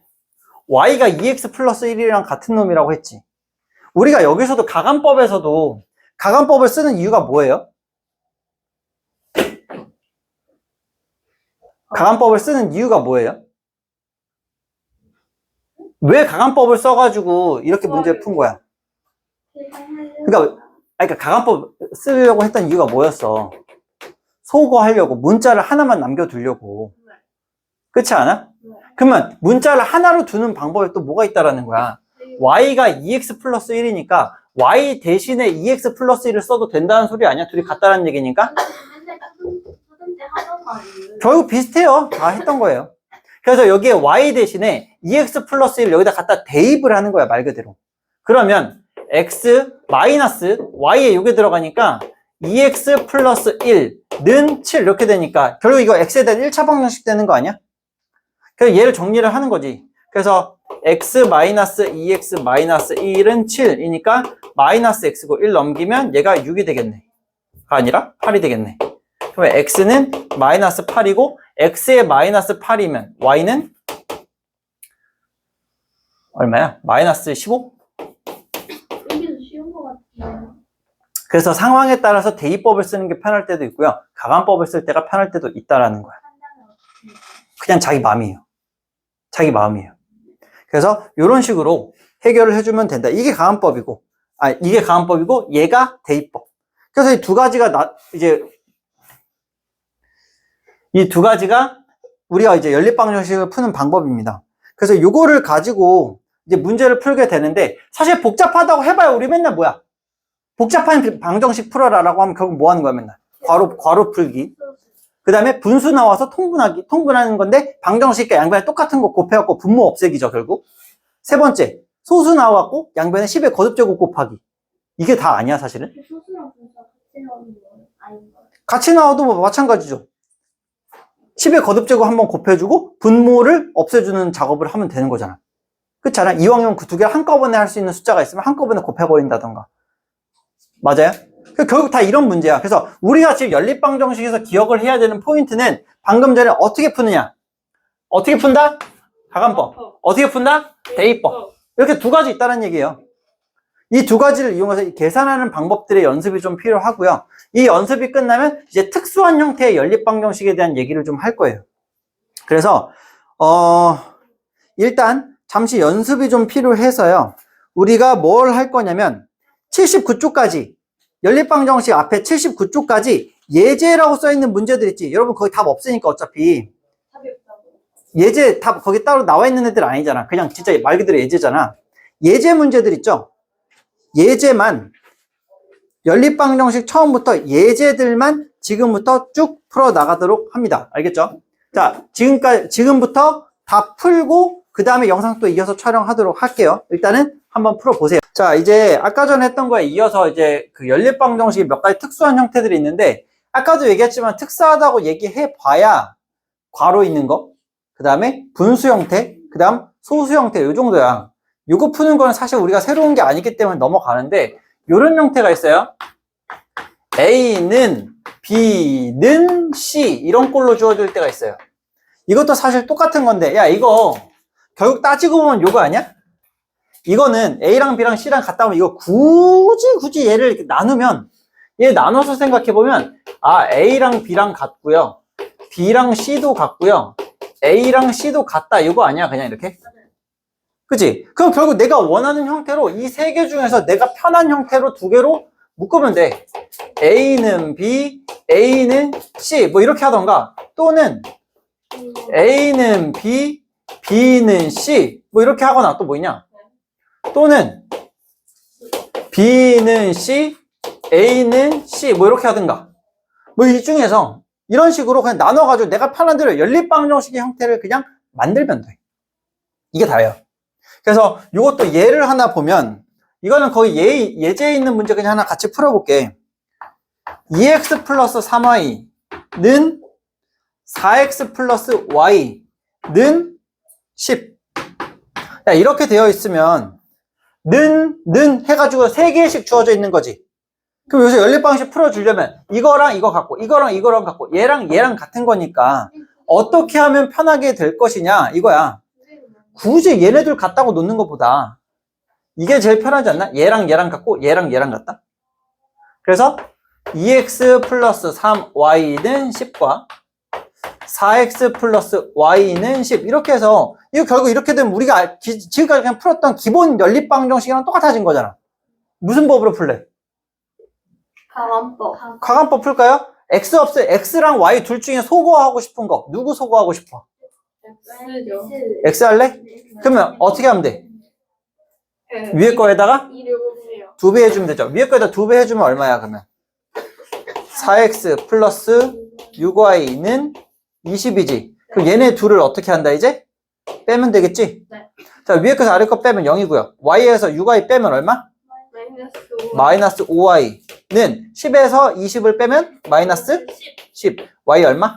y가 2x 플러스 1이랑 같은 놈이라고 했지. 우리가 여기서도 가감법에서도 가감법을 쓰는 이유가 뭐예요? 가감법을 쓰는 이유가 뭐예요? 왜 가감법을 써가지고 이렇게 문제를 푼 거야? 그러니까 가감법 쓰려고 했던 이유가 뭐였어? 소거하려고, 문자를 하나만 남겨두려고. 그렇지 않아? 그러면 문자를 하나로 두는 방법이 또 뭐가 있다라는 거야? y가 2x 플러스 1이니까 y 대신에 2x 플러스 1을 써도 된다는 소리 아니야? 둘이 같다는 얘기니까? 맨날 초등 때 하던 거 아니에요? 결국 비슷해요. 다 했던 거예요. 그래서 여기에 y 대신에 2x 플러스 1을 여기다 갖다 대입을 하는 거야, 말 그대로. 그러면 x 마이너스 y에 이게 들어가니까 2x 플러스 1는 7 이렇게 되니까 결국 이거 x에 대한 1차 방정식 되는 거 아니야? 그래서 얘를 정리를 하는 거지. 그래서 x 마이너스 2x 마이너스 1은 7이니까 마이너스 x고 1 넘기면 얘가 6이 되겠네. 가 아니라 8이 되겠네. 그러면 x는 마이너스 8이고 x에 마이너스 8이면 y는 얼마야? 마이너스 15? 여기도 쉬운 것 같아요. 그래서 상황에 따라서 대입법을 쓰는 게 편할 때도 있고요. 가관법을 쓸 때가 편할 때도 있다라는 거야. 그냥 자기 마음이에요. 자기 마음이에요. 그래서 이런 식으로 해결을 해주면 된다. 이게 가관법이고, 이게 가관법이고, 얘가 대입법. 그래서 이 두 가지가 이 두 가지가 우리가 이제 연립방정식을 푸는 방법입니다. 그래서 요거를 가지고 이제 문제를 풀게 되는데, 사실 복잡하다고 해봐야 우리 맨날 뭐야? 복잡한 방정식 풀어라라고 하면 결국 뭐 하는 거야, 맨날? 괄호 풀기. 그 다음에 분수 나와서 통분하는 건데, 방정식과 양변에 똑같은 거 곱해갖고 분모 없애기죠, 결국. 세 번째, 소수 나와갖고 양변에 10의 거듭제곱 곱하기. 이게 다 아니야, 사실은. 소수랑 분수가 같이 나오는 거 아닌가요? 같이 나와도 뭐 마찬가지죠. 10의 거듭제곱 한번 곱해주고 분모를 없애주는 작업을 하면 되는 거잖아. 그렇잖아. 이왕이면 그 두 개를 한꺼번에 할 수 있는 숫자가 있으면 한꺼번에 곱해버린다던가. 맞아요? 결국 다 이런 문제야. 그래서 우리가 지금 연립방정식에서 기억을 해야 되는 포인트는 방금 전에 어떻게 푸느냐. 어떻게 푼다? 가관법. 어떻게 푼다? 대입법. 이렇게 두 가지 있다는 얘기예요. 이 두 가지를 이용해서 계산하는 방법들의 연습이 좀 필요하고요. 이 연습이 끝나면 이제 특수한 형태의 연립방정식에 대한 얘기를 좀 할 거예요. 그래서 일단 잠시 연습이 좀 필요해서요. 우리가 뭘 할 거냐면 79쪽까지 연립방정식 앞에 79쪽까지 예제라고 써있는 문제들 있지. 여러분 거기 답 없으니까 어차피 예제 답 거기 따로 나와 있는 애들 아니잖아. 그냥 진짜 말 그대로 예제잖아. 예제 문제들 있죠. 예제만 연립방정식 처음부터 예제들만 지금부터 쭉 풀어 나가도록 합니다. 알겠죠? 자, 지금부터 다 풀고 그 다음에 영상 또 이어서 촬영하도록 할게요. 일단은 한번 풀어보세요. 자, 이제 아까 전에 했던 거에 이어서 이제 그 연립방정식이 몇 가지 특수한 형태들이 있는데 아까도 얘기했지만 특수하다고 얘기해 봐야 괄호 있는 거, 그 다음에 분수 형태, 그 다음 소수 형태 요 정도야. 요거 푸는 거는 사실 우리가 새로운 게 아니기 때문에 넘어가는데 요런 형태가 있어요. A는 B는 C 이런 꼴로 주어질 때가 있어요. 이것도 사실 똑같은 건데 야 이거 결국 따지고 보면 요거 아니야? 이거는 A랑 B랑 C랑 같다 하면 이거 굳이 얘를 이렇게 나누면 얘 나눠서 생각해보면 A랑 B랑 같고요. B랑 C도 같고요. A랑 C도 같다 이거 아니야? 그냥 이렇게? 그치? 그럼 결국 내가 원하는 형태로 이 세 개 중에서 내가 편한 형태로 두 개로 묶으면 돼. A는 B, A는 C 뭐 이렇게 하던가 또는 A는 B, B는 C 뭐 이렇게 하거나 또 뭐 있냐? 또는 B는 C, A는 C 뭐 이렇게 하든가 뭐 이 중에서 이런 식으로 그냥 나눠가지고 내가 편한 대로 연립방정식의 형태를 그냥 만들면 돼. 이게 다예요. 그래서 이것도 예를 하나 보면 이거는 거의 예제에 있는 문제 그냥 하나 같이 풀어볼게. 2x 플러스 3y는 4x 플러스 y는 10. 야, 이렇게 되어 있으면 는 해가지고 3개씩 주어져 있는 거지. 그럼 여기서 연립방식 풀어주려면 이거랑 이거 같고 이거랑 이거랑 같고 얘랑 얘랑 같은 거니까 어떻게 하면 편하게 될 것이냐 이거야. 굳이 얘네들 같다고 놓는 것보다 이게 제일 편하지 않나? 얘랑 얘랑 같고 얘랑 얘랑 같다. 그래서 2x 플러스 3y는 10과 4x 플러스 y는 10 이렇게 해서 이거 결국 이렇게 되면 우리가 지금까지 그냥 풀었던 기본 연립방정식이랑 똑같아진 거잖아. 무슨 법으로 풀래? 가관법. 가관법 풀까요? x랑 y 둘 중에 소거하고 싶은 거 누구 소거하고 싶어? x 할래? 그러면 어떻게 하면 돼? 위에 거에다가 2배 해주면 되죠. 위에 거에다 2배 해주면 얼마야 그러면? 4x 플러스 6y는 20이지. 그럼 얘네 둘을 어떻게 한다 이제? 빼면 되겠지? 네. 자, 위에 거에서 아래 거 빼면 0이고요. y에서 6y 빼면 얼마? 마이너스 5y는 10에서 20을 빼면 마이너스 10. y 얼마?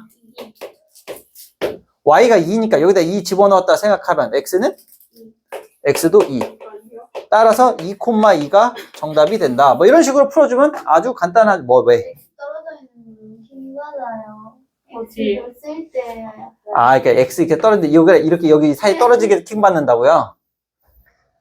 y가 2니까 여기다 2 집어넣었다 생각하면 x는? x도 2. 따라서 2,2가 정답이 된다. 뭐 이런 식으로 풀어주면 아주 간단한, 뭐, 왜? 떨어져 있는 힘 받아요. 어디? 쓸때 아, 그러니까 x 이렇게 떨어지는데, 이렇게 여기 사이 떨어지게 킹 받는다고요?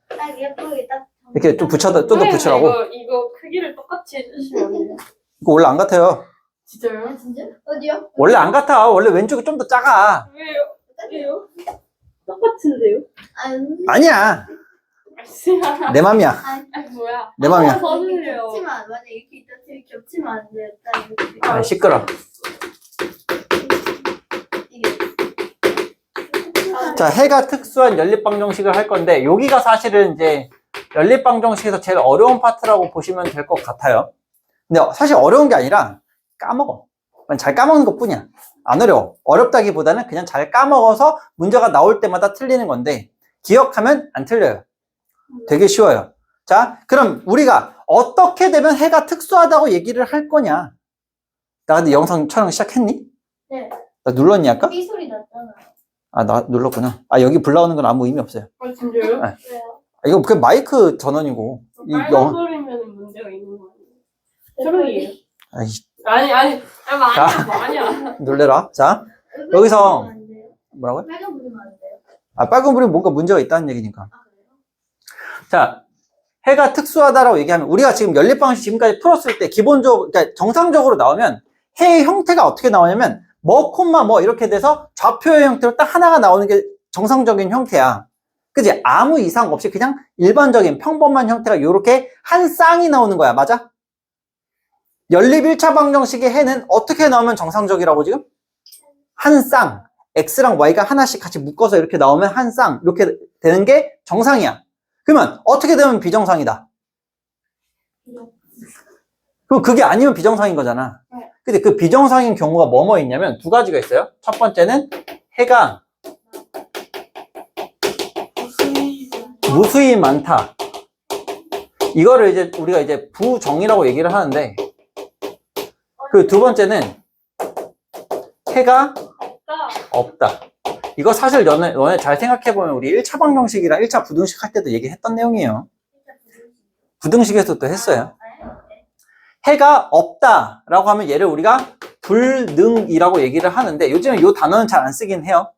딱 예쁘게 딱 이렇게 좀 붙여도, 좀 더 붙이라고? 이거 크기를 똑같이 해주시면 안 돼요? 이거 원래 안 같아요. 진짜요? 아, 진짜? 어디요? 원래 안 같아. 원래 왼쪽이 좀 더 작아. 왜요? 똑같은데요? 아니야. 아니야. 내 맘이야. 아니, 뭐야? 내 맘이야. 써주세요. 겹치면 만약 이렇게 있다 치면 겹치면 안 돼요. 딱 이렇게. 아, 시끄러. 이게 자, 해가 특수한 연립방정식을 할 건데, 여기가 사실은 이제 연립방정식에서 제일 어려운 파트라고 보시면 될 것 같아요. 근데 사실 어려운 게 아니라 까먹어. 그냥 잘 까먹는 것 뿐이야. 안 어려워. 어렵다기보다는 그냥 잘 까먹어서 문제가 나올 때마다 틀리는 건데, 기억하면 안 틀려요. 되게 쉬워요. 자, 그럼 우리가 어떻게 되면 해가 특수하다고 얘기를 할 거냐? 나 근데 영상 촬영 시작했니? 네. 나 눌렀니 아까? 삐 소리 났잖아요. 아, 나 눌렀구나. 아, 여기 불 나오는 건 아무 의미 없어요. 진짜요? 네. 왜요? 아, 이거 그 마이크 전원이고. 이 빨간 소리면 문제가 있는 거 아니에요? 초록이에요. 아이, 아니 아니야. 놀래라. 자, 왜 여기서- 빨간 불이면 안 돼요? 뭐라고요? 빨간 불이면 안 돼요? 아, 빨간 불이 뭔가 문제가 있다는 얘기니까. 아 그래요? 자, 해가 특수하다라고 얘기하면 우리가 지금 연립방식 지금까지 풀었을 때 기본적으로, 그러니까 정상적으로 나오면 해의 형태가 어떻게 나오냐면 뭐, 콤마, 뭐 이렇게 돼서 좌표의 형태로 딱 하나가 나오는 게 정상적인 형태야. 그지? 아무 이상 없이 그냥 일반적인 평범한 형태가 이렇게 한 쌍이 나오는 거야. 맞아? 연립 1차 방정식의 해는 어떻게 나오면 정상적이라고 지금? 한 쌍. x랑 y가 하나씩 같이 묶어서 이렇게 나오면 한 쌍. 이렇게 되는 게 정상이야. 그러면 어떻게 되면 비정상이다? 그럼 그게 아니면 비정상인 거잖아. 네. 근데 그 비정상인 경우가 뭐뭐 있냐면 두 가지가 있어요. 첫 번째는 해가 무수히 많다. 이거를 이제 우리가 이제 부정이라고 얘기를 하는데, 그 두 번째는 해가 없다. 이거 사실 너네 잘 생각해보면 우리 1차 방정식이랑 1차 부등식 할 때도 얘기했던 내용이에요. 부등식에서도 했어요. 해가 없다라고 하면 얘를 우리가 불능이라고 얘기를 하는데, 요즘은 이 단어는 잘 안 쓰긴 해요.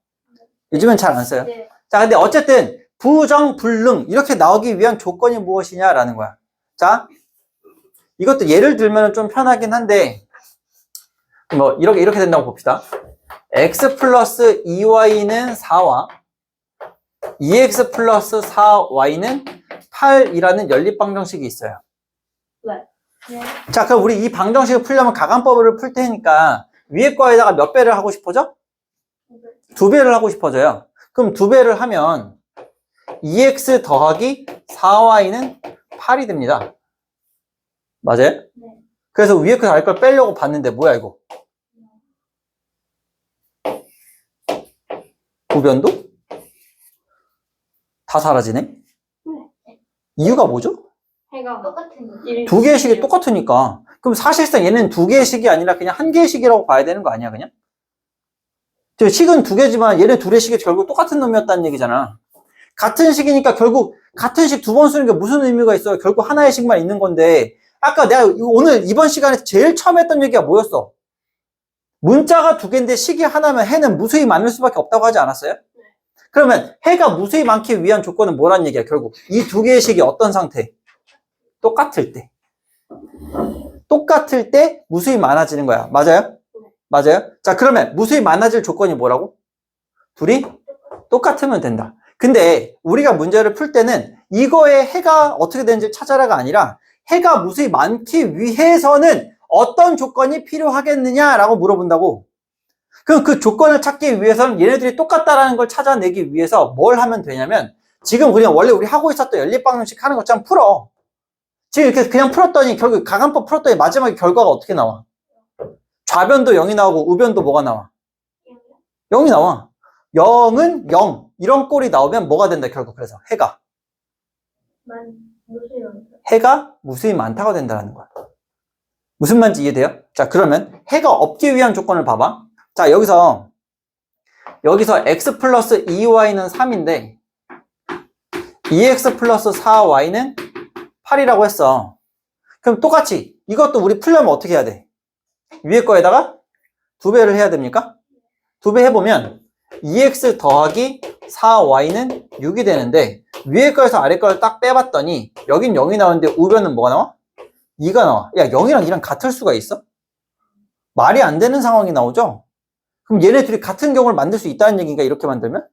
요즘은 잘 안 써요. 네. 자, 근데 어쨌든 부정, 불능 이렇게 나오기 위한 조건이 무엇이냐라는 거야. 자, 이것도 예를 들면 좀 편하긴 한데, 뭐 이렇게 된다고 봅시다. x 플러스 2y는 4와 2x 플러스 4y는 8이라는 연립방정식이 있어요. 네. 자, 그럼 우리 이 방정식을 풀려면 가간법을 풀 테니까 위에 거에다가 몇 배를 하고 싶어져? 2배를 하고 싶어져요. 그럼 2배를 하면 2x 더하기 4y는 8이 됩니다. 맞아요? 네. 그래서 위에 거 아래 걸 빼려고 봤는데 뭐야 이거? 구변도? 다 사라지네? 이유가 뭐죠? 해가 똑같은 두 개의 식이 똑같으니까. 그럼 사실상 얘는 두 개의 식이 아니라 그냥 한 개의 식이라고 봐야 되는 거 아니야, 그냥? 저 식은 두 개지만 얘네 둘의 식이 결국 똑같은 놈이었다는 얘기잖아. 같은 식이니까 결국 같은 식 두 번 쓰는 게 무슨 의미가 있어요? 결국 하나의 식만 있는 건데, 아까 내가 오늘 이번 시간에 제일 처음 했던 얘기가 뭐였어? 문자가 두 개인데 식이 하나면 해는 무수히 많을 수밖에 없다고 하지 않았어요? 그러면 해가 무수히 많기 위한 조건은 뭐란 얘기야, 결국? 이 두 개의 식이 어떤 상태? 똑같을 때. 똑같을 때 무수히 많아지는 거야. 맞아요? 맞아요? 자, 그러면 무수히 많아질 조건이 뭐라고? 둘이 똑같으면 된다. 근데 우리가 문제를 풀 때는 이거의 해가 어떻게 되는지 찾아라가 아니라 해가 무수히 많기 위해서는 어떤 조건이 필요하겠느냐라고 물어본다고. 그럼 그 조건을 찾기 위해서는 얘네들이 똑같다라는 걸 찾아내기 위해서 뭘 하면 되냐면, 지금 그냥 원래 우리 하고 있었던 연립방정식 하는 것처럼 풀어. 지금 이렇게 그냥 풀었더니 결국 가간법 풀었더니 마지막에 결과가 어떻게 나와? 좌변도 0이 나오고 우변도 뭐가 나와? 0이 나와. 0은 0 이런 꼴이 나오면 뭐가 된다 결국. 그래서 해가 무수히 많다가 된다는 거야. 무슨 말인지 이해돼요? 자, 그러면 해가 없기 위한 조건을 봐봐. 자, 여기서 x 플러스 2y는 3인데 2x 플러스 4y는 8이라고 했어. 그럼 똑같이 이것도 우리 풀려면 어떻게 해야 돼? 위에 거에다가 2배를 해야 됩니까? 2배 해보면 2x 더하기 4y는 6이 되는데 위에 거에서 아래 거를 딱 빼봤더니 여긴 0이 나오는데 우변은 뭐가 나와? 2가 나와. 야, 0이랑 2랑 같을 수가 있어? 말이 안 되는 상황이 나오죠? 그럼 얘네 둘이 같은 경우를 만들 수 있다는 얘기인가? 이렇게 만들면?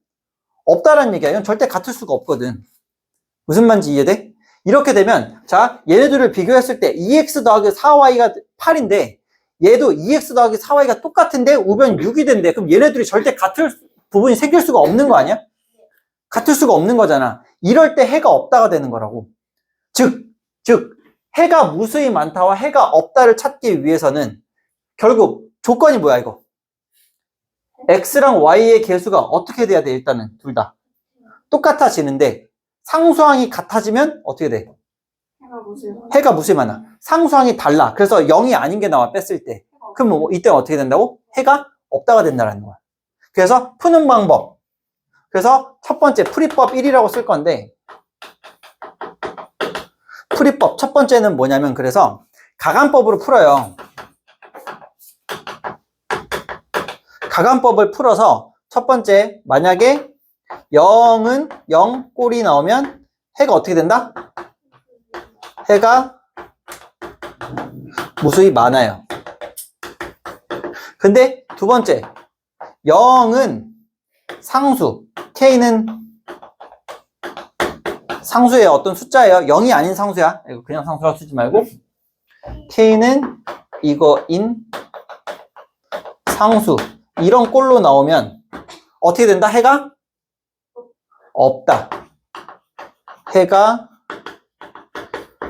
없다라는 얘기야. 이건 절대 같을 수가 없거든. 무슨 말인지 이해돼? 이렇게 되면 자, 얘네들을 비교했을 때 2x 더하기 4y가 8인데 얘도 2x 더하기 4y가 똑같은데 우변 6이 된대. 그럼 얘네들이 절대 같을 부분이 생길 수가 없는 거 아니야? 같을 수가 없는 거잖아. 이럴 때 해가 없다가 되는 거라고. 즉 해가 무수히 많다와 해가 없다를 찾기 위해서는 결국 조건이 뭐야 이거? x랑 y의 개수가 어떻게 돼야 돼? 일단은 둘 다 똑같아지는데 상수항이 같아지면 어떻게 돼? 해가 무수히 많아. 상수항이 달라. 그래서 0이 아닌 게 나와 뺐을 때. 그럼 뭐 이때는 어떻게 된다고? 해가 없다가 된다는 거야. 그래서 푸는 방법. 그래서 첫 번째 풀이법 1이라고 쓸 건데 풀이법 첫 번째는 뭐냐면 그래서 가간법으로 풀어요. 가간법을 풀어서 첫 번째 만약에 0은 0 꼴이 나오면 해가 어떻게 된다? 해가 무수히 많아요. 근데 두 번째 0은 상수 k는 상수의 어떤 숫자예요. 0이 아닌 상수야. 이거 그냥 상수라 쓰지 말고 k는 이거인 상수 이런 꼴로 나오면 어떻게 된다? 해가 없다. 해가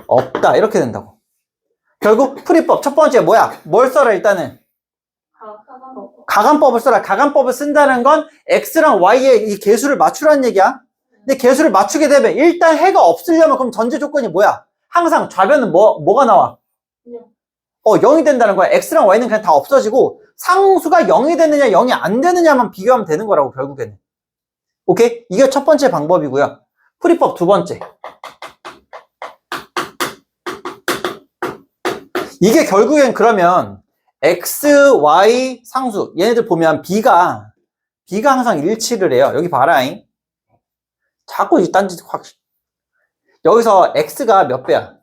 없다. 이렇게 된다고. 결국 풀이법 첫 번째 뭐야? 뭘 써라 일단은? 가간법을 써라. 가간법을 쓴다는 건 x랑 y의 이 개수를 맞추라는 얘기야. 근데 개수를 맞추게 되면 일단 해가 없으려면 그럼 전제 조건이 뭐야? 항상 좌변은 뭐가 나와? 0이 된다는 거야. x랑 y는 그냥 다 없어지고 상수가 0이 되느냐 0이 안 되느냐만 비교하면 되는 거라고 결국에는. 오케이? 이게 첫 번째 방법이고요. 풀이법 두 번째. 이게 결국엔 그러면 x, y 상수 얘네들 보면 b가 항상 일치를 해요. 여기 봐라잉. 자꾸 이 딴짓 확. 여기서 x가 몇 배야?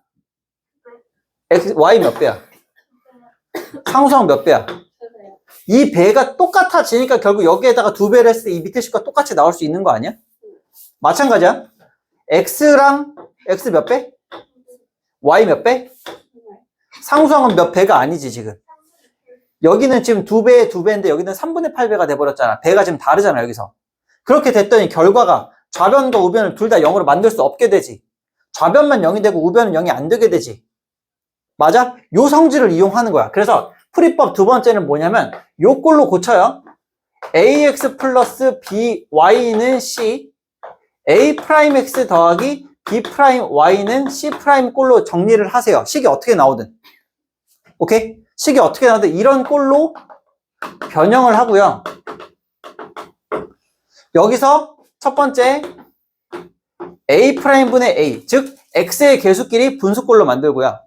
y 몇 배야? 상수항 몇 배야? 이 배가 똑같아지니까 결국 여기에다가 2배를 했을 때 이 밑에 식과 똑같이 나올 수 있는 거 아니야? 마찬가지야. x랑 x 몇 배? y 몇 배? 상수항은 몇 배가 아니지 지금. 여기는 지금 2배인데 여기는 3분의 8배가 돼버렸잖아. 배가 지금 다르잖아 여기서. 그렇게 됐더니 결과가 좌변과 우변을 둘 다 0으로 만들 수 없게 되지. 좌변만 0이 되고 우변은 0이 안 되게 되지. 맞아? 요 성질을 이용하는 거야. 그래서 풀이법 두 번째는 뭐냐면 요 꼴로 고쳐요. ax 플러스 by는 c, a'x 더하기 b'y는 c' 꼴로 정리를 하세요. 식이 어떻게 나오든. 오케이? 식이 어떻게 나오든 이런 꼴로 변형을 하고요. 여기서 첫 번째 a'분의 a, 즉 x의 개수끼리 분수꼴로 만들고요.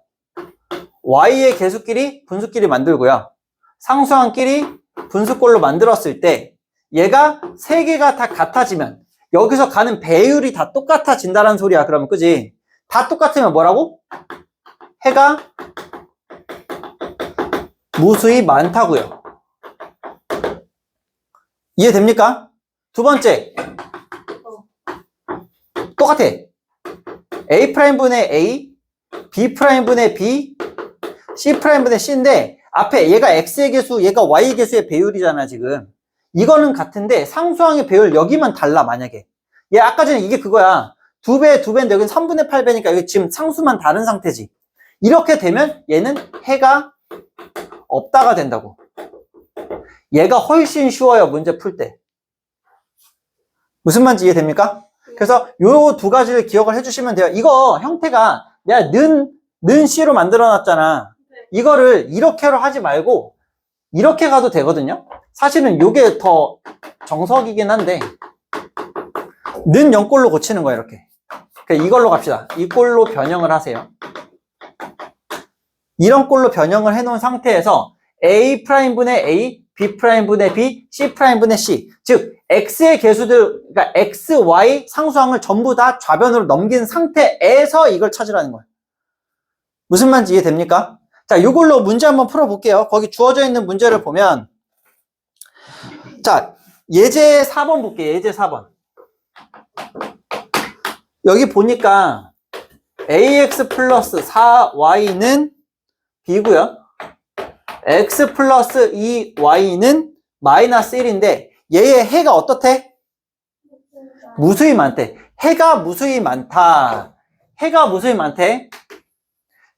y의 개수끼리 분수끼리 만들고요. 상수항끼리 분수꼴로 만들었을 때 얘가 세 개가 다 같아지면 여기서 가는 배율이 다 똑같아진다는 소리야. 그러면 그지? 다 똑같으면 뭐라고? 해가 무수히 많다고요. 이해됩니까? 두 번째 똑같아. a'분의 a, b'분의 b, c'분의 c인데 앞에 얘가 x의 개수, 얘가 y의 개수의 배율이잖아 지금. 이거는 같은데 상수항의 배율 여기만 달라. 만약에 얘 아까 전에 이게 그거야. 2배인데 여기는 3분의 8배니까 여기 지금 상수만 다른 상태지. 이렇게 되면 얘는 해가 없다가 된다고. 얘가 훨씬 쉬워요 문제 풀 때. 무슨 말인지 이해됩니까? 그래서 요 두 가지를 기억을 해주시면 돼요. 이거 형태가 내가 는 C로 만들어놨잖아. 이거를 이렇게로 하지 말고 이렇게 가도 되거든요. 사실은 요게 더 정석이긴 한데 는 0꼴로 고치는 거예요. 이렇게. 그러니까 이걸로 갑시다. 이 꼴로 변형을 하세요. 이런 꼴로 변형을 해놓은 상태에서 A'분의 A, B'분의 B, C'분의 C. 즉, X의 개수들, 그러니까 X, Y 상수항을 전부 다 좌변으로 넘긴 상태에서 이걸 찾으라는 거예요. 무슨 말인지 이해됩니까? 자, 이걸로 문제 한번 풀어볼게요. 거기 주어져 있는 문제를 보면, 자, 예제 4번 볼게요. 예제 4번. 여기 보니까 AX 플러스 4Y는 B고요. X 플러스 2Y는 마이너스 1인데 얘의 해가 어떻대? 무수히 많대. 해가 무수히 많다. 해가 무수히 많대.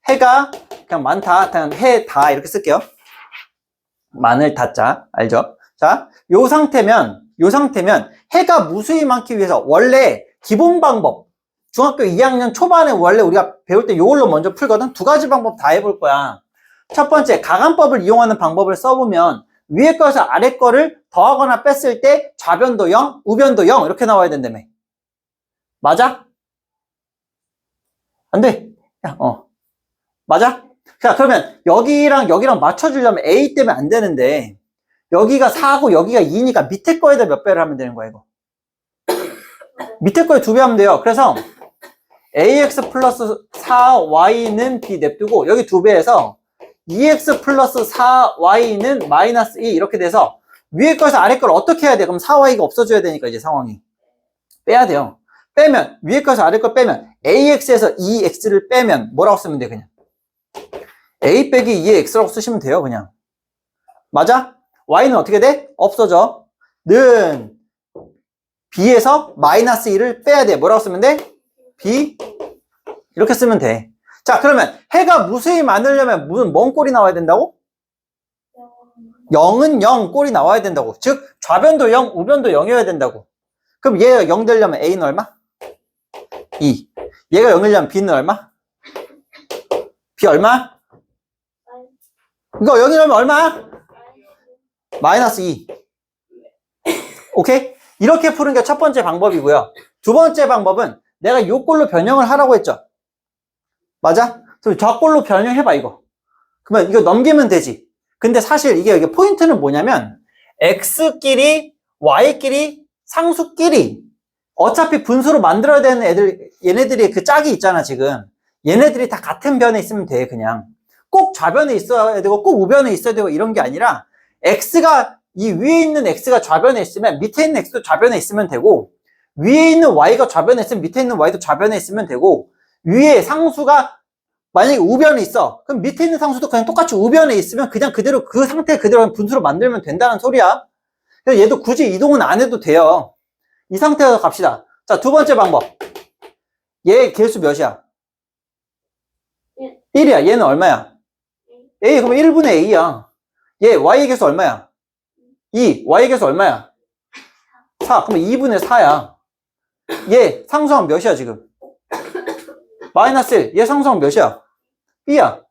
해가 그냥 많다. 그냥 해다 이렇게 쓸게요. 많을 다자 알죠? 자, 요 상태면 해가 무수히 많기 위해서 원래 기본 방법 중학교 2학년 초반에 원래 우리가 배울 때 요걸로 먼저 풀거든. 두 가지 방법 다 해볼 거야. 첫 번째, 가간법을 이용하는 방법을 써보면 위에 거에서 아래 거를 더하거나 뺐을 때 좌변도 0, 우변도 0 이렇게 나와야 된다며. 맞아? 안 돼. 야, 맞아? 자, 그러면 여기랑 여기랑 맞춰주려면 A 때문에 안 되는데 여기가 4고 여기가 2니까 밑에 거에다 몇 배를 하면 되는 거야, 이거. 밑에 거에 2배 하면 돼요. 그래서 AX 플러스 4Y는 B 냅두고 여기 2배에서 2X 플러스 4Y는 마이너스 2 이렇게 돼서 위에 거에서 아래 걸 어떻게 해야 돼? 그럼 4Y가 없어져야 되니까 이제 상황이 빼야 돼요. 빼면 위에 거에서 아래 걸 빼면 AX에서 2X를 빼면 뭐라고 쓰면 돼? 그냥 A 빼기 2의 X라고 쓰시면 돼요. 그냥 맞아? Y는 어떻게 돼? 없어져. 는 B에서 마이너스 2를 빼야 돼. 뭐라고 쓰면 돼? B 이렇게 쓰면 돼. 자, 그러면 해가 무수히 많으려면 뭔 꼴이 나와야 된다고? 0은 0 꼴이 나와야 된다고. 즉 좌변도 0, 우변도 0이어야 된다고. 그럼 얘가 0 되려면 A는 얼마? 2. 얘가 0이려면 B는 얼마? B 얼마? 이거 0이려면 얼마? 마이너스 2. 오케이? 이렇게 푸는 게 첫 번째 방법이고요. 두 번째 방법은 내가 요 꼴로 변형을 하라고 했죠. 맞아? 그럼 저 꼴로 변형해봐, 이거. 그러면 이거 넘기면 되지. 근데 사실 이게 포인트는 뭐냐면, X끼리, Y끼리, 상수끼리, 어차피 분수로 만들어야 되는 얘네들이 그 짝이 있잖아, 지금. 얘네들이 다 같은 변에 있으면 돼, 그냥. 꼭 좌변에 있어야 되고, 꼭 우변에 있어야 되고, 이런 게 아니라, 이 위에 있는 X가 좌변에 있으면, 밑에 있는 X도 좌변에 있으면 되고, 위에 있는 Y가 좌변에 있으면 밑에 있는 Y도 좌변에 있으면 되고, 위에 상수가 만약에 우변에 있어. 그럼 밑에 있는 상수도 그냥 똑같이 우변에 있으면 그냥 그대로 그 상태 그대로 분수로 만들면 된다는 소리야. 그래서 얘도 굳이 이동은 안 해도 돼요. 이 상태에서 갑시다. 자, 두 번째 방법. 얘 개수 몇이야? 1이야. 얘는 얼마야? A, 그러면 1분의 A야. 얘 Y의 개수 얼마야? 2. Y의 개수 얼마야? 4. 그러면 2분의 4야. 얘 상수항 몇이야, 지금? 마이너스 1. 얘 상수항 몇이야? B야.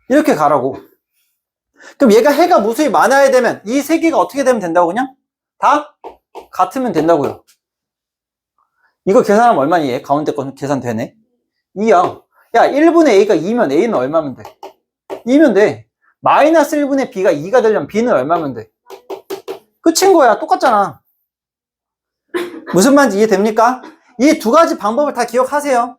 이렇게 가라고. 그럼 얘가 해가 무수히 많아야 되면 이 세 개가 어떻게 되면 된다고 그냥? 다 같으면 된다고요. 이거 계산하면 얼마니? 얘 가운데 거 계산되네. 2야. 야, 1분의 A가 2면 A는 얼마면 돼? 2면 돼. 마이너스 1분의 B가 2가 되려면 B는 얼마면 돼? 끝인 거야. 똑같잖아. 무슨 말인지 이해됩니까? 이 두 가지 방법을 다 기억하세요.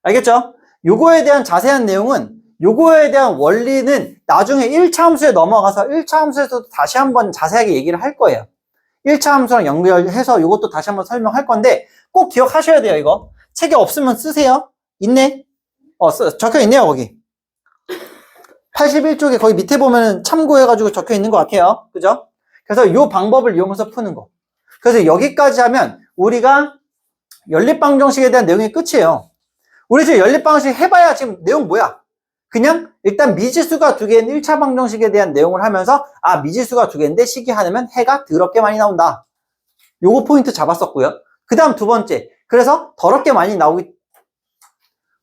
알겠죠? 요거에 대한 자세한 내용은, 요거에 대한 원리는 나중에 1차 함수에 넘어가서 1차 함수에서도 다시 한번 자세하게 얘기를 할 거예요. 1차 함수랑 연결해서 요것도 다시 한번 설명할 건데 꼭 기억하셔야 돼요, 이거. 책에 없으면 쓰세요. 있네? 적혀 있네요, 거기. 81쪽에 거기 밑에 보면 참고해가지고 적혀 있는 것 같아요. 그죠? 그래서 요 방법을 이용해서 푸는 거. 그래서 여기까지 하면 우리가 연립방정식에 대한 내용이 끝이에요. 우리 지금 연립방정식 해봐야 지금 내용 뭐야? 그냥 일단 미지수가 두 개인 1차 방정식에 대한 내용을 하면서 미지수가 두 개인데 식이 하나면 해가 더럽게 많이 나온다. 요거 포인트 잡았었고요. 그 다음 두 번째. 그래서 더럽게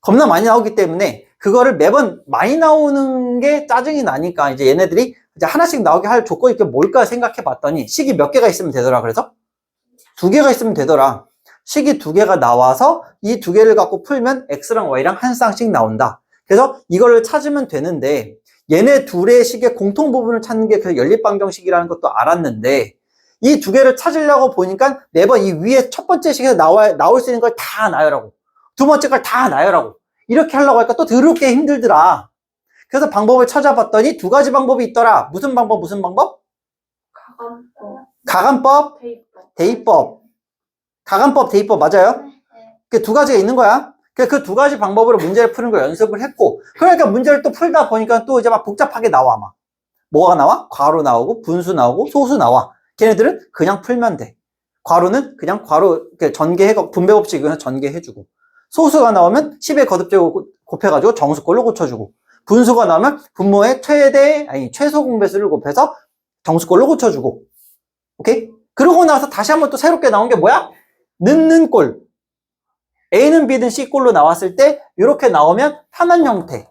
겁나 많이 나오기 때문에 그거를 매번 많이 나오는 게 짜증이 나니까 이제 얘네들이 이제 하나씩 나오게 할 조건이 뭘까 생각해 봤더니 식이 몇 개가 있으면 되더라. 그래서 2개가 있으면 되더라. 식이 2개가 나와서 이 2개를 갖고 풀면 x랑 y랑 한 쌍씩 나온다. 그래서 이거를 찾으면 되는데 얘네 둘의 식의 공통 부분을 찾는 게 그 연립방정식이라는 것도 알았는데 이 2개를 찾으려고 보니까 매번 이 위에 첫 번째 식에서 나올 수 있는 걸 다 나열하고 두 번째 걸 다 나열하고 이렇게 하려고 하니까 또 더럽게 힘들더라. 그래서 방법을 찾아봤더니 2가지 방법이 있더라. 무슨 방법, 무슨 방법? 가간법, 대입법. 가간법, 대입법 맞아요? 그 2가지가 있는 거야. 그 2가지 방법으로 문제를 푸는 걸 연습을 했고, 그러니까 문제를 또 풀다 보니까 또 이제 막 복잡하게 나와, 막. 뭐가 나와? 괄호 나오고, 분수 나오고, 소수 나와. 걔네들은 그냥 풀면 돼. 괄호는 그냥 괄호, 분배 법칙 그냥 전개해주고. 소수가 나오면 10의 거듭제곱 곱해가지고 정수꼴로 고쳐주고. 분수가 나오면 분모의 최소 공배수를 곱해서 정수꼴로 고쳐주고. 오케이? 그러고 나서 다시 한번 또 새롭게 나온 게 뭐야? 넣는 꼴. A는 B든 C꼴로 나왔을 때 이렇게 나오면 편한 형태.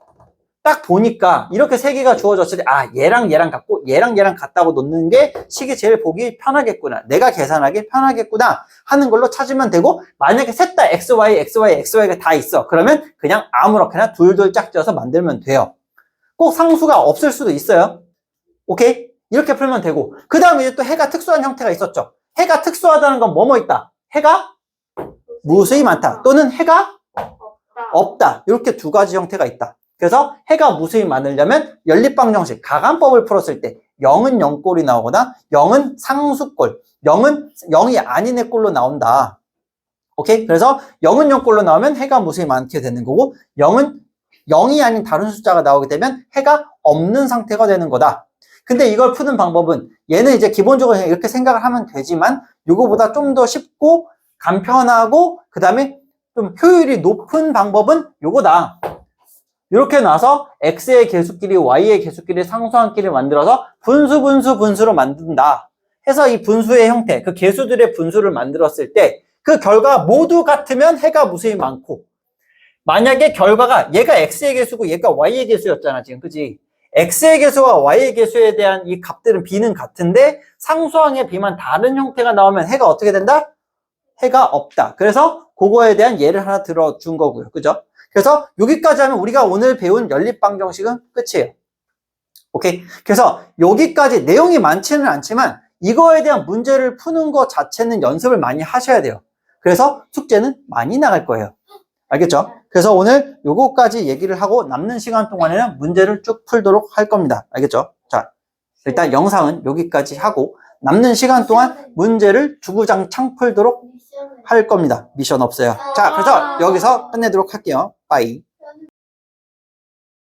딱 보니까 이렇게 3개가 주어졌을 때 얘랑 얘랑 같고 얘랑 얘랑 같다고 놓는 게 식이 제일 보기 편하겠구나. 내가 계산하기 편하겠구나 하는 걸로 찾으면 되고, 만약에 셋 다 XY, XY, XY가 다 있어. 그러면 그냥 아무렇게나 둘둘 짝지어서 만들면 돼요. 꼭 상수가 없을 수도 있어요. 오케이? 이렇게 풀면 되고, 그 다음에 이제 또 해가 특수한 형태가 있었죠. 해가 특수하다는 건 뭐뭐 있다? 해가 무수히 많다 또는 해가 없다. 이렇게 2가지 형태가 있다. 그래서 해가 무수히 많으려면 연립방정식 가간법을 풀었을 때 0은 0꼴이 나오거나 0은 상수꼴, 0은 0이 아닌 애 꼴로 나온다. 오케이? 그래서 0은 0꼴로 나오면 해가 무수히 많게 되는 거고, 0은 0이 아닌 다른 숫자가 나오게 되면 해가 없는 상태가 되는 거다. 근데 이걸 푸는 방법은 얘는 이제 기본적으로 이렇게 생각을 하면 되지만 요거보다 좀 더 쉽고 간편하고 그 다음에 좀 효율이 높은 방법은 요거다. 이렇게 놔서 x의 개수끼리 y의 개수끼리 상수항끼리 만들어서 분수로 만든다 해서 이 분수의 형태, 그 개수들의 분수를 만들었을 때 그 결과 모두 같으면 해가 무수히 많고, 만약에 결과가 얘가 x의 개수고 얘가 y의 개수였잖아 지금, 그지? x의 개수와 y의 개수에 대한 이 값들은 b는 같은데 상수항의 b만 다른 형태가 나오면 해가 어떻게 된다? 해가 없다. 그래서 그거에 대한 예를 하나 들어준 거고요. 그죠? 그래서 여기까지 하면 우리가 오늘 배운 연립방정식은 끝이에요. 오케이? 그래서 여기까지 내용이 많지는 않지만 이거에 대한 문제를 푸는 것 자체는 연습을 많이 하셔야 돼요. 그래서 숙제는 많이 나갈 거예요. 알겠죠? 그래서 오늘 요거까지 얘기를 하고 남는 시간 동안에는 문제를 쭉 풀도록 할 겁니다. 알겠죠? 자, 일단 영상은 여기까지 하고 남는 시간 동안 문제를 주구장창 풀도록 할 겁니다. 미션 없어요. 자, 그래서 여기서 끝내도록 할게요. 빠이.